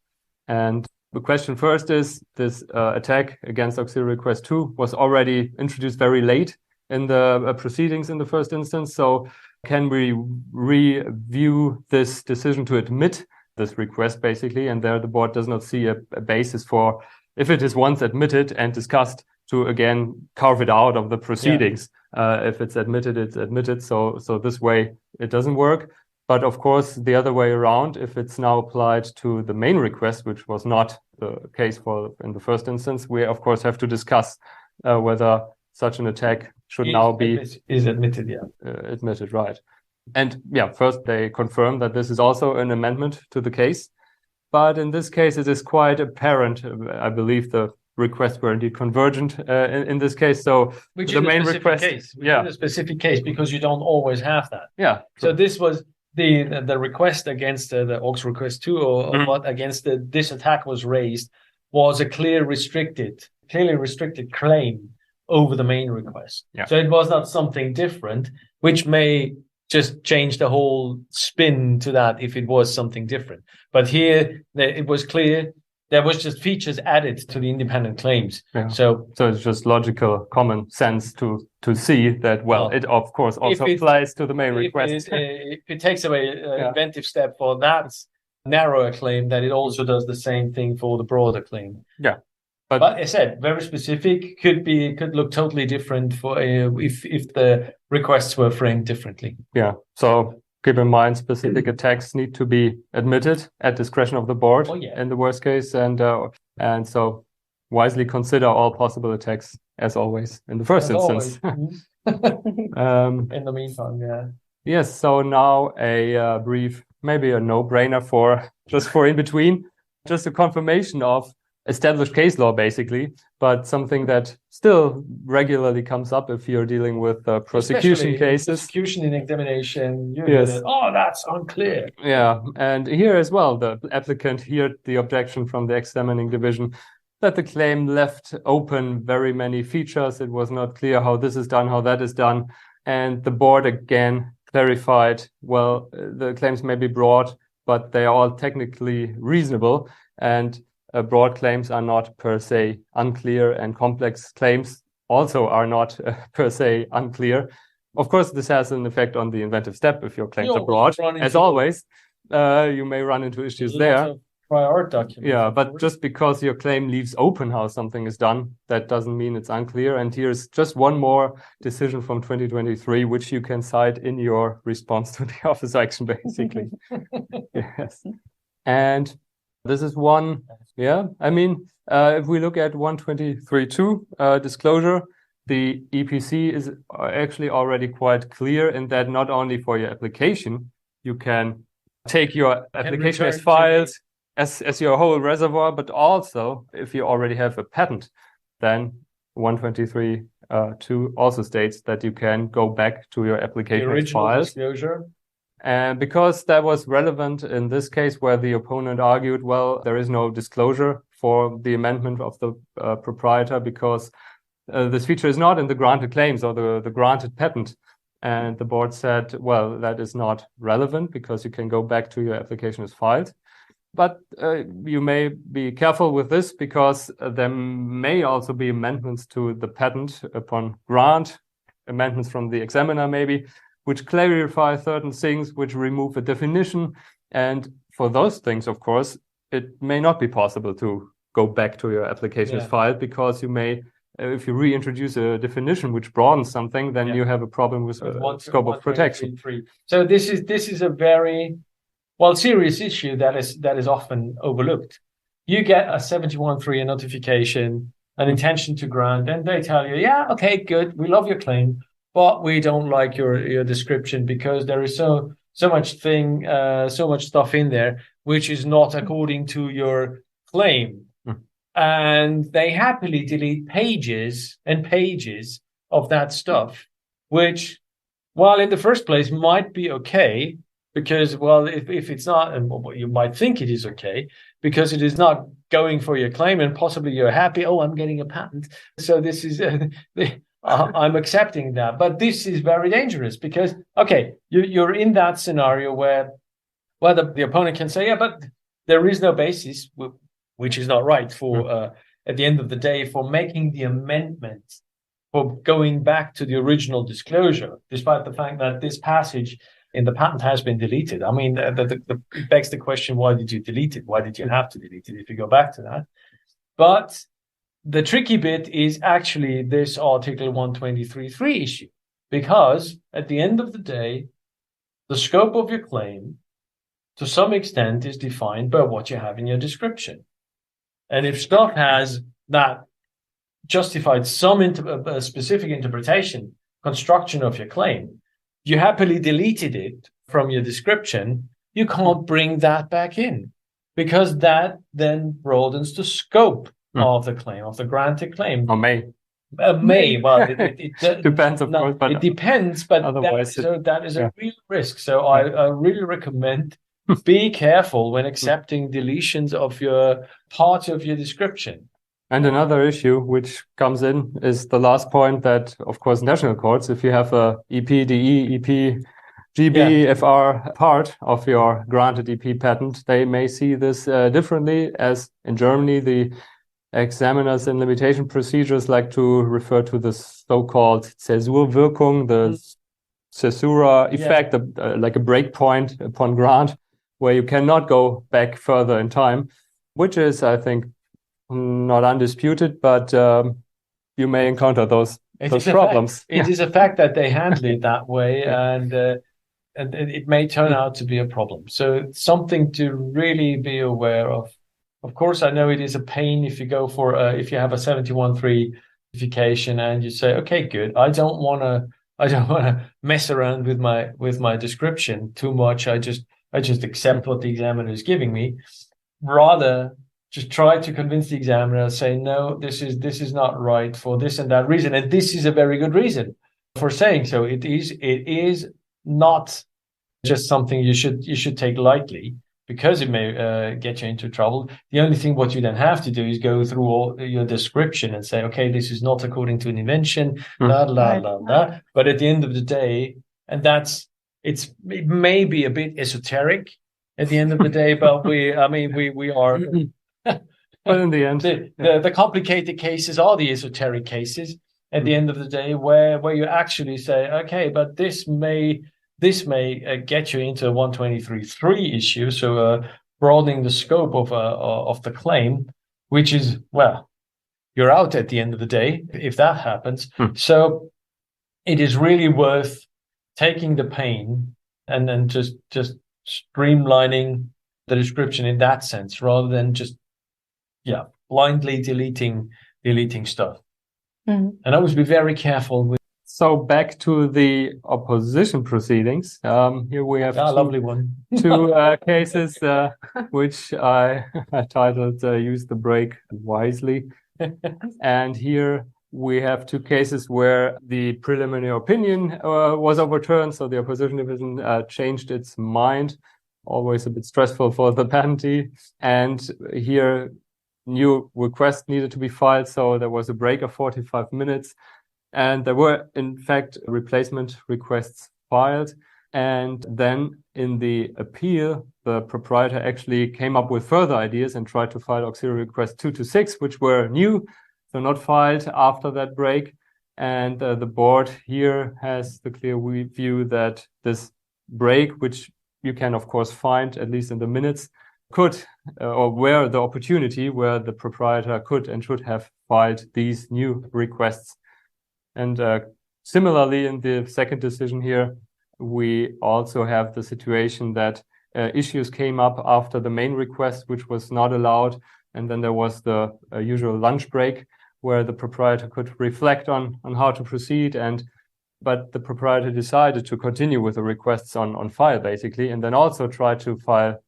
And the question first is, this attack against auxiliary request 2 was already introduced very late in the proceedings in the first instance. So can we review this decision to admit this request, basically? And there the board does not see a basis for, if it is once admitted and discussed, to again carve it out of the proceedings. If it's admitted, it's admitted. So this way it doesn't work. But of course, the other way around, if it's now applied to the main request, which was not the case in the first instance, we of course have to discuss whether such an attack should now be admitted. Admitted, right? And first they confirm that this is also an amendment to the case, but in this case it is quite apparent. I believe the requests were indeed convergent in this case. So which the main request, a specific case, because you don't always have that. Yeah. So this was the request against the AUX request 2, or what against this attack was raised, was a clearly restricted claim over the main request. Yeah. So it was not something different, which may just change the whole spin to that if it was something different. But here it was clear there was just features added to the independent claims. Yeah. So it's just logical common sense to see that, it of course also applies to the main request. If it takes away an inventive step for that narrower claim, that it also does the same thing for the broader claim. Yeah. But I said, very specific, could look totally different for if the requests were framed differently. Yeah. So keep in mind, specific attacks need to be admitted at discretion of the board in the worst case, and so wisely consider all possible attacks as always in the first instance. In the meantime, Yes. So now a brief, maybe a no-brainer for in between, just a confirmation of established case law, basically, but something that still regularly comes up if you're dealing with prosecution cases. Prosecution in examination, that's unclear. Yeah, and here as well, the applicant heard the objection from the examining division that the claim left open very many features. It was not clear how this is done, how that is done, and the board again clarified, well, the claims may be broad, but they are all technically reasonable, and broad claims are not per se unclear, and complex claims also are not per se unclear. Of course, this has an effect on the inventive step if your claims are broad. As always, you may run into issues there. Prior art documents. Yeah, but just because your claim leaves open how something is done, that doesn't mean it's unclear. And here's just one more decision from 2023, which you can cite in your response to the office action, basically. Yes. And this is one, yeah, I mean, if we look at 123.2 disclosure, the EPC is actually already quite clear in that not only for your application, you can take your application as files, as your whole reservoir, but also if you already have a patent, then 123.2 also states that you can go back to your application as files. Disclosure. And because that was relevant in this case where the opponent argued, well, there is no disclosure for the amendment of the proprietor because this feature is not in the granted claims or the granted patent. And the board said, well, that is not relevant because you can go back to your application as filed. But you may be careful with this because there may also be amendments to the patent upon grant, amendments from the examiner maybe, which clarify certain things, which remove a definition. And for those things, of course, it may not be possible to go back to your application as filed because you may, if you reintroduce a definition which broadens something, then you have a problem with scope of protection. So this is a very serious issue that is often overlooked. You get a 71.3 notification, an intention to grant, and they tell you, yeah, okay, good, we love your claim, but we don't like your description because there is so much stuff in there which is not according to your claim. And they happily delete pages and pages of that stuff, which, while in the first place might be okay, because, well, if it's not, and you might think it is okay, because it is not going for your claim and possibly you're happy, oh, I'm getting a patent. So this is, I'm accepting that. But this is very dangerous because, okay, you're in that scenario where the opponent can say, yeah, but there is no basis, which is not right for, at the end of the day, for making the amendment, for going back to the original disclosure, despite the fact that this passage in the patent has been deleted. I mean, it begs the question, why did you delete it? Why did you have to delete it if you go back to that? But the tricky bit is actually this Article 123.3 issue, because at the end of the day, the scope of your claim, to some extent, is defined by what you have in your description. And if stuff has that justified some specific interpretation, construction of your claim, you happily deleted it from your description, you can't bring that back in because that then broadens the scope of the claim, of the granted claim. Or may. Well, it depends, of course. But it depends, but otherwise that is a real risk. So I really recommend be careful when accepting deletions of your part of your description. And another issue which comes in is the last point that, of course, national courts, if you have a EPDE, EP, GB, FR part of your granted EP patent, they may see this differently, as in Germany, the examiners in limitation procedures like to refer to the so-called Zäsurwirkung, the caesura effect, like a break point upon grant, where you cannot go back further in time, which is, I think, not undisputed, but you may encounter those problems. It is a fact that they handle it that way, and it may turn out to be a problem. So it's something to really be aware of. Of course, I know it is a pain if you go for if you have a 71.3 notification and you say, okay, good, I don't want to mess around with my description too much. I just accept what the examiner is giving me. Rather, just try to convince the examiner, say, no, this is not right for this and that reason. And this is a very good reason for saying so. It is not just something you should take lightly, because it may get you into trouble. The only thing what you then have to do is go through all your description and say, okay, this is not according to an invention, blah, blah, blah, blah. But at the end of the day, and it may be a bit esoteric at the end of the day, but we are. But in the end, the complicated cases are the esoteric cases at the end of the day, where you actually say, okay, but this may get you into a 123.3 issue, so broadening the scope of the claim, which is, well, you're out at the end of the day if that happens. So it is really worth taking the pain and then just streamlining the description in that sense, rather than just blindly deleting stuff. And always be very careful with. So back to the opposition proceedings. Here we have lovely one. two cases which I titled "Use the Break Wisely," and here we have two cases where the preliminary opinion was overturned, so the opposition division changed its mind. Always a bit stressful for the patentee, and here new request needed to be filed, so there was a break of 45 minutes, and there were in fact replacement requests filed. And then in the appeal, the proprietor actually came up with further ideas and tried to file auxiliary requests 2 to 6, which were new, so not filed after that break. And the board here has the clear view that this break, which you can of course find at least in the minutes, could or where the opportunity where the proprietor could and should have filed these new requests. And similarly, in the second decision here, we also have the situation that issues came up after the main request, which was not allowed. And then there was the usual lunch break where the proprietor could reflect on how to proceed. But the proprietor decided to continue with the requests on file, basically, and then also try to file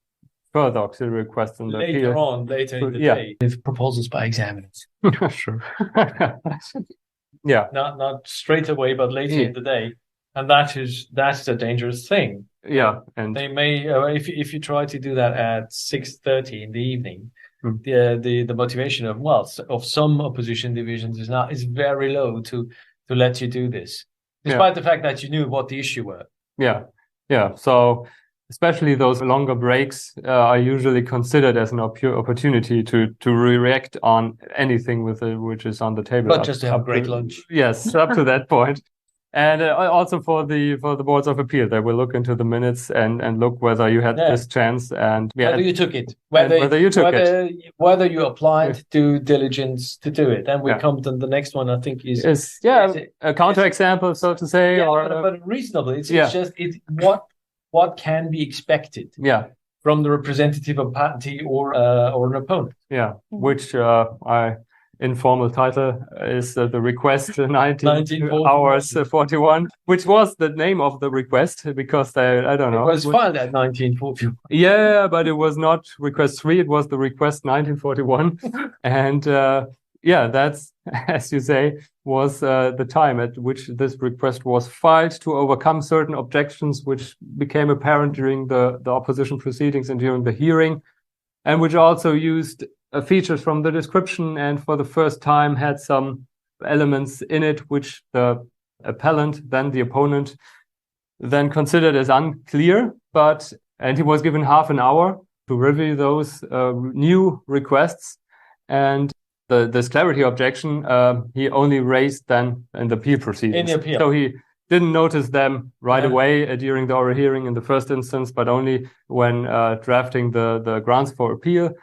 further auxiliary requests in the later in the day with proposals by examiners. Sure. Not straight away, but later in the day, and that's a dangerous thing. And they may if you try to do that at 6:30 in the evening, the motivation of some opposition divisions is very low to let you do this, despite the fact that you knew what the issue were. So especially those longer breaks are usually considered as an opportunity to react on anything which is on the table. But just to have a great lunch. Yes, up to that point. And also for the boards of appeal, they will look into the minutes and look whether you had this chance and whether you took it, whether you applied due diligence to do it. And we come to the next one. I think is a counterexample, so to say, but reasonably. It's just what can be expected from the representative of patentee or an opponent. Which informal title is the request 19 hours 41, which was the name of the request because I don't know. It was filed at 1941. Yeah, but it was not request 3, it was the request 1941. And that's, as you say, was the time at which this request was filed to overcome certain objections which became apparent during the opposition proceedings and during the hearing, and which also used features from the description and for the first time had some elements in it which the appellant, then the opponent, then considered as unclear, and he was given half an hour to review those new requests. And this clarity objection, he only raised then in the appeal proceedings. In the appeal. So he didn't notice them right away during the oral hearing in the first instance, but only when drafting the grounds for appeal.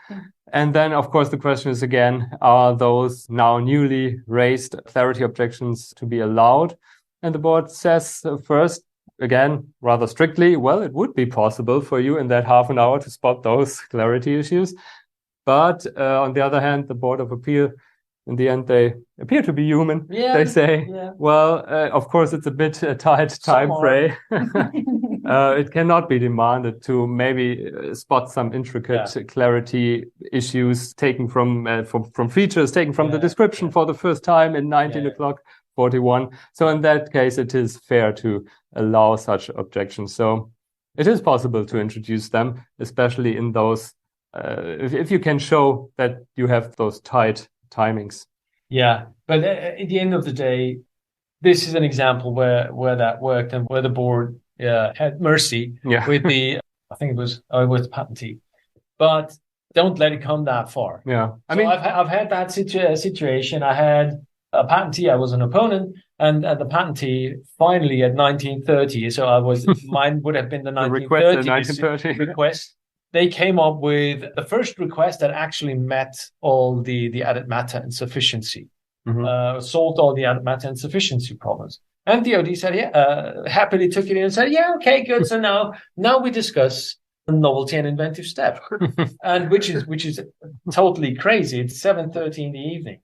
And then, of course, the question is again, are those now newly raised clarity objections to be allowed? And the board says first, again, rather strictly, well, it would be possible for you in that half an hour to spot those clarity issues. But on the other hand, the Board of Appeal, in the end, they appear to be human. They say, well, of course, it's a bit a tight time frame. It cannot be demanded to maybe spot some intricate clarity issues taken from features taken from the description for the first time in 19:41. So in that case, it is fair to allow such objections. So it is possible to introduce them, especially in those if you can show that you have those tight timings. Yeah, but at the end of the day, this is an example where that worked and where the board had mercy Yeah. with the, I think it was the patentee, but don't let it come that far. Yeah. I So mean, I've had that situation. I had a patentee. I was an opponent, and the patentee finally at 1930. So mine would have been the the request in 1930 1930. request. They came up with the first request that actually met all the added matter and sufficiency, solved all the added matter and sufficiency problems. And DoD said, yeah, happily took it in and said, yeah, okay, good. So now we discuss novelty and inventive step, and which is totally crazy. It's 7:30 in the evening,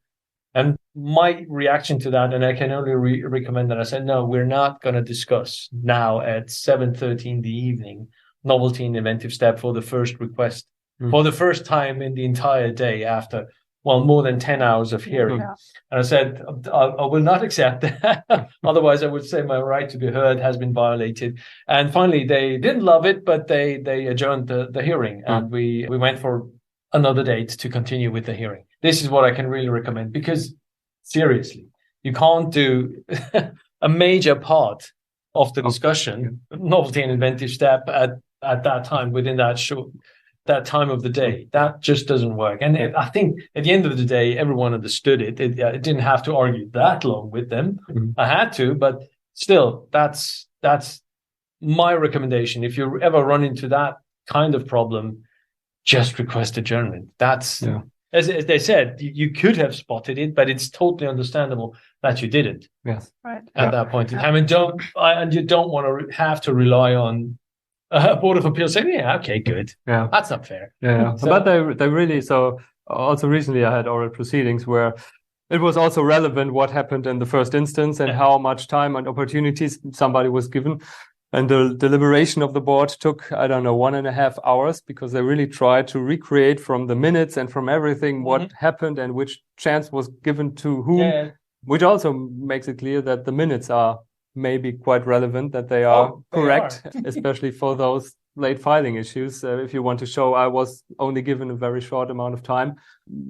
and my reaction to that, and I can only recommend that. I said, no, we're not going to discuss now at 7:30 in the evening novelty and inventive step for the first request for the first time in the entire day after more than 10 hours of hearing. Yeah. And I said, I will not accept that. Otherwise, I would say my right to be heard has been violated. And finally, they didn't love it, but they adjourned the hearing. And we went for another date to continue with the hearing. This is what I can really recommend, because seriously, you can't do a major part of the discussion, novelty and inventive step at that time within that time of the day. That just doesn't work. And I think at the end of the day, everyone understood it. It didn't have to argue that long with them. I had to, but still, that's my recommendation. If you ever run into that kind of problem, just request adjournment. That's as they said, you could have spotted it, but it's totally understandable that you didn't. Yes, right. At that point in time, and you don't want to have to rely on Board of Appeals saying, yeah, okay, good. Yeah. That's not fair. Yeah. So, but they really, so also recently I had oral proceedings where it was also relevant what happened in the first instance and how much time and opportunities somebody was given. And the deliberation of the board took, I don't know, 1.5 hours, because they really tried to recreate from the minutes and from everything what happened and which chance was given to whom, which also makes it clear that the minutes are maybe quite relevant, that they are correct, especially for those late filing issues. If you want to show I was only given a very short amount of time,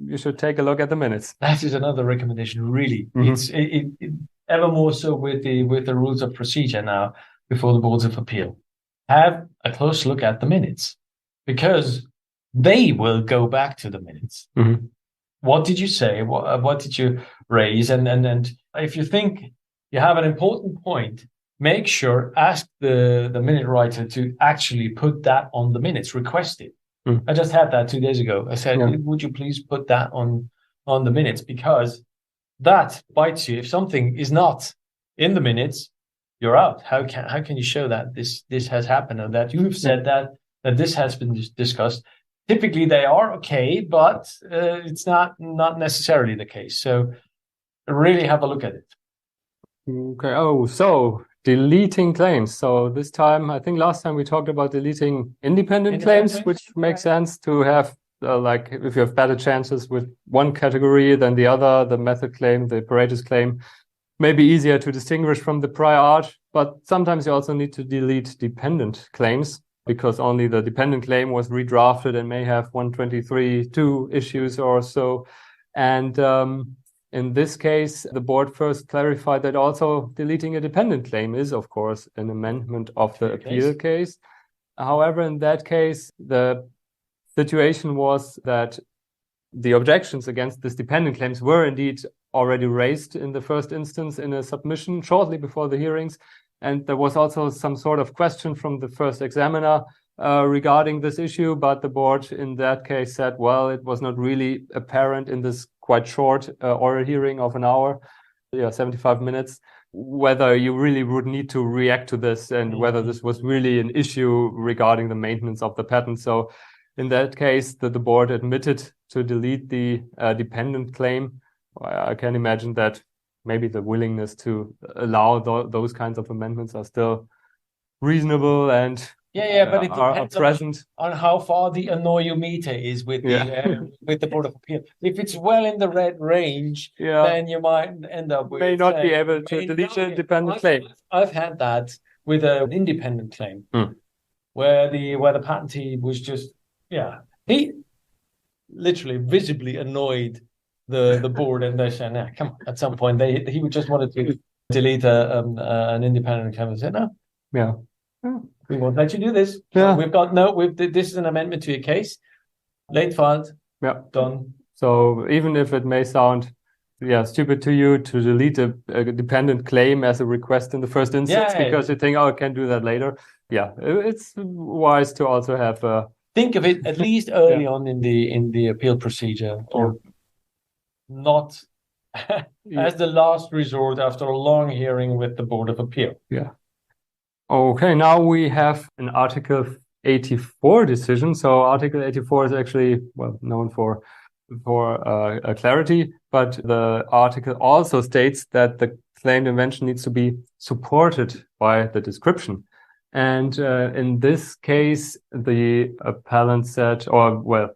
you should take a look at the minutes. That is another recommendation, really. It's ever more so with the rules of procedure now before the boards of appeal. Have a close look at the minutes, because they will go back to the minutes. What did you say? What did you raise? And if you think you have an important point, make sure, ask the minute writer to actually put that on the minutes, request it. I just had that 2 days ago. I said, would you please put that on the minutes? Because that bites you. If something is not in the minutes, you're out. How can you show that this has happened, and that you've said that this has been discussed? Typically they are okay, but it's not necessarily the case. So really have a look at it. Okay. Oh, so deleting claims. So this time, I think last time we talked about deleting independent claims, which makes sense to have, like if you have better chances with one category than the other, the method claim, the apparatus claim, maybe easier to distinguish from the prior art. But sometimes you also need to delete dependent claims, because only the dependent claim was redrafted and may have 123(2) issues or so. And in this case, the board first clarified that also deleting a dependent claim is, of course, an amendment of the appeal case. However, in that case, the situation was that the objections against this dependent claims were indeed already raised in the first instance in a submission shortly before the hearings. And there was also some sort of question from the first examiner regarding this issue, but the board in that case said, well, it was not really apparent in this quite short oral hearing of an hour, 75 minutes, whether you really would need to react to this and whether this was really an issue regarding the maintenance of the patent. So in that case, the board admitted to delete the dependent claim. I can imagine that maybe the willingness to allow those kinds of amendments are still reasonable and but it are depends present on how far the annoyometer is with the Board of Appeal. If it's well in the red range, then you might end up with may not be able to delete a dependent claim. I've had that with an independent claim, where the patentee was just he literally visibly annoyed the board, and they said, "Nah, come on." At some point, he just wanted to delete an independent claim and said, "No." Yeah. We won't let you do this. Yeah. This is an amendment to your case. Late filed. Yeah. Done. So even if it may sound stupid to you to delete a dependent claim as a request in the first instance because you think, I can do that later. Yeah, it's wise to also have think of it at least early on in the appeal procedure, or not as the last resort after a long hearing with the Board of Appeal. Yeah. Okay, now we have an Article 84 decision. So Article 84 is actually known for clarity, but the article also states that the claimed invention needs to be supported by the description. And in this case, the appellant said,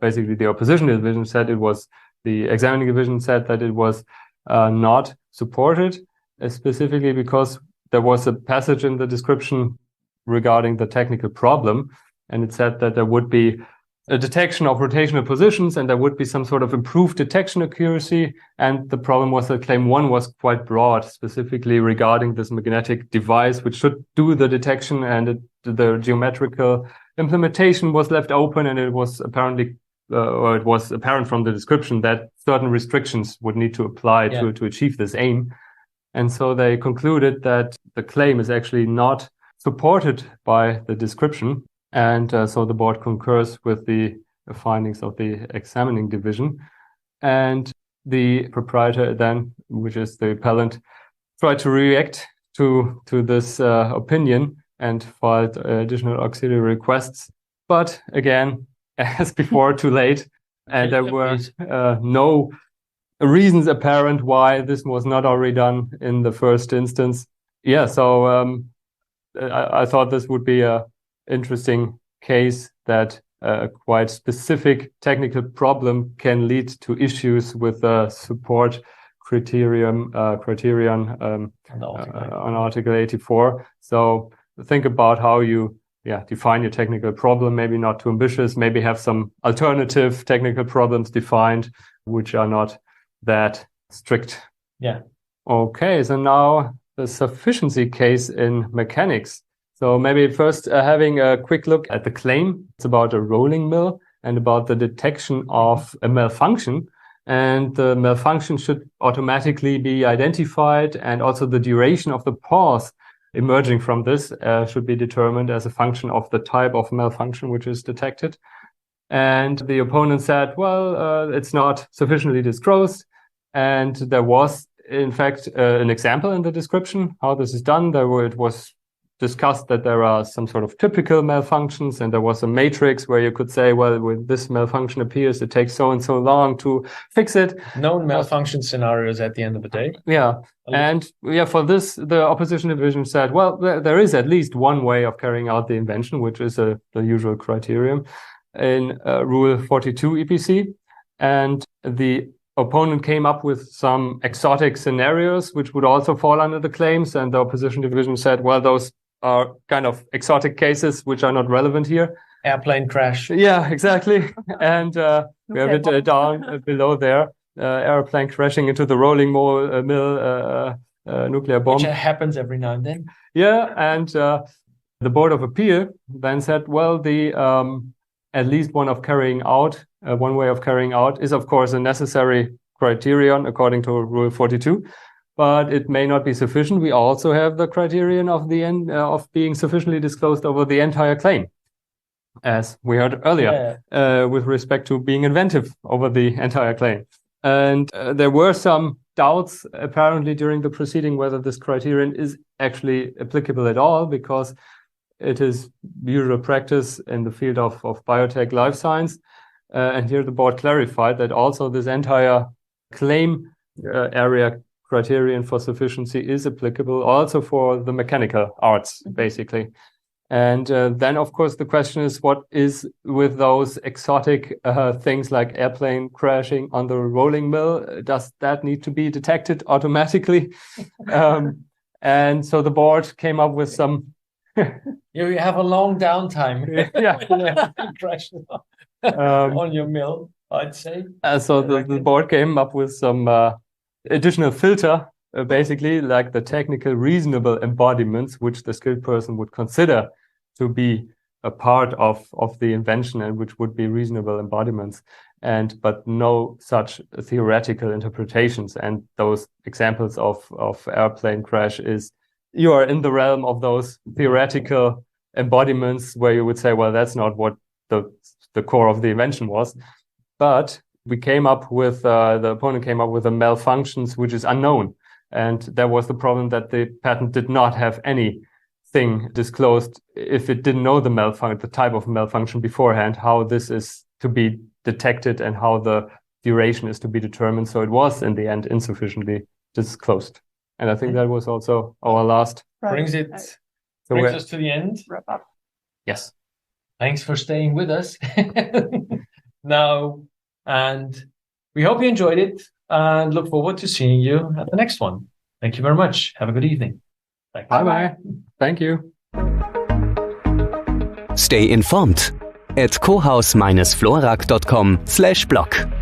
basically the opposition division said the examining division said that it was not supported, specifically because there was a passage in the description regarding the technical problem, and it said that there would be a detection of rotational positions and there would be some sort of improved detection accuracy. And the problem was that claim 1 was quite broad, specifically regarding this magnetic device, which should do the detection, and the geometrical implementation was left open, and it was apparently it was apparent from the description that certain restrictions would need to apply to achieve this aim. And so they concluded that the claim is actually not supported by the description. And so the board concurs with the findings of the examining division. And the proprietor then, which is the appellant, tried to react to this opinion and filed additional auxiliary requests. But again, as before, too late. And there were no reasons apparent why this was not already done in the first instance. Yeah, so I thought this would be a interesting case that a quite specific technical problem can lead to issues with the support criterion on Article 84. So think about how you define your technical problem, maybe not too ambitious, maybe have some alternative technical problems defined, which are not that strict. Yeah. Okay, so now the sufficiency case in mechanics. So maybe first having a quick look at the claim. It's about a rolling mill and about the detection of a malfunction. And the malfunction should automatically be identified, and also the duration of the pause emerging from this should be determined as a function of the type of malfunction which is detected. And the opponent said, it's not sufficiently disclosed. And there was, in fact, an example in the description how this is done. It was discussed that there are some sort of typical malfunctions, and there was a matrix where you could say, when this malfunction appears, it takes so and so long to fix it. Known malfunction scenarios at the end of the day. Yeah. And for this, the opposition division said, there is at least one way of carrying out the invention, which is the usual criterion in Rule 42 EPC. And the opponent came up with some exotic scenarios, which would also fall under the claims. And the opposition division said, those are kind of exotic cases which are not relevant here. Airplane crash. Yeah, exactly. And we have it down below there. Airplane crashing into the rolling mill, nuclear bomb. Which happens every now and then. Yeah, and the Board of Appeal then said, at least one way of carrying out is, of course, a necessary criterion according to Rule 42. But it may not be sufficient. We also have the criterion of the end of being sufficiently disclosed over the entire claim, as we heard earlier, with respect to being inventive over the entire claim. And there were some doubts apparently during the proceeding whether this criterion is actually applicable at all, because it is usual practice in the field of biotech life science. And here the board clarified that also this entire claim area criterion for sufficiency is applicable also for the mechanical arts, basically. And then, of course, the question is, what is with those exotic things like airplane crashing on the rolling mill? Does that need to be detected automatically? And so the board came up with some... You have a long downtime. Crash on your mill, I'd say. So the board came up with some additional filter, basically, like the technical reasonable embodiments, which the skilled person would consider to be a part of the invention and which would be reasonable embodiments, but no such theoretical interpretations. And those examples of airplane crash is, you are in the realm of those theoretical embodiments where you would say, well, that's not what the core of the invention was. But we came up with, the opponent came up with a malfunctions which is unknown. And there was the problem that the patent did not have anything disclosed if it didn't know the type of malfunction beforehand, how this is to be detected and how the duration is to be determined. So it was in the end insufficiently disclosed. And I think that was also our last. Brings us to the end. Wrap up. Yes. Thanks for staying with us now. And we hope you enjoyed it and look forward to seeing you at the next one. Thank you very much. Have a good evening. Bye-bye. Thank you. Stay informed at cohaus-florak.com/blog.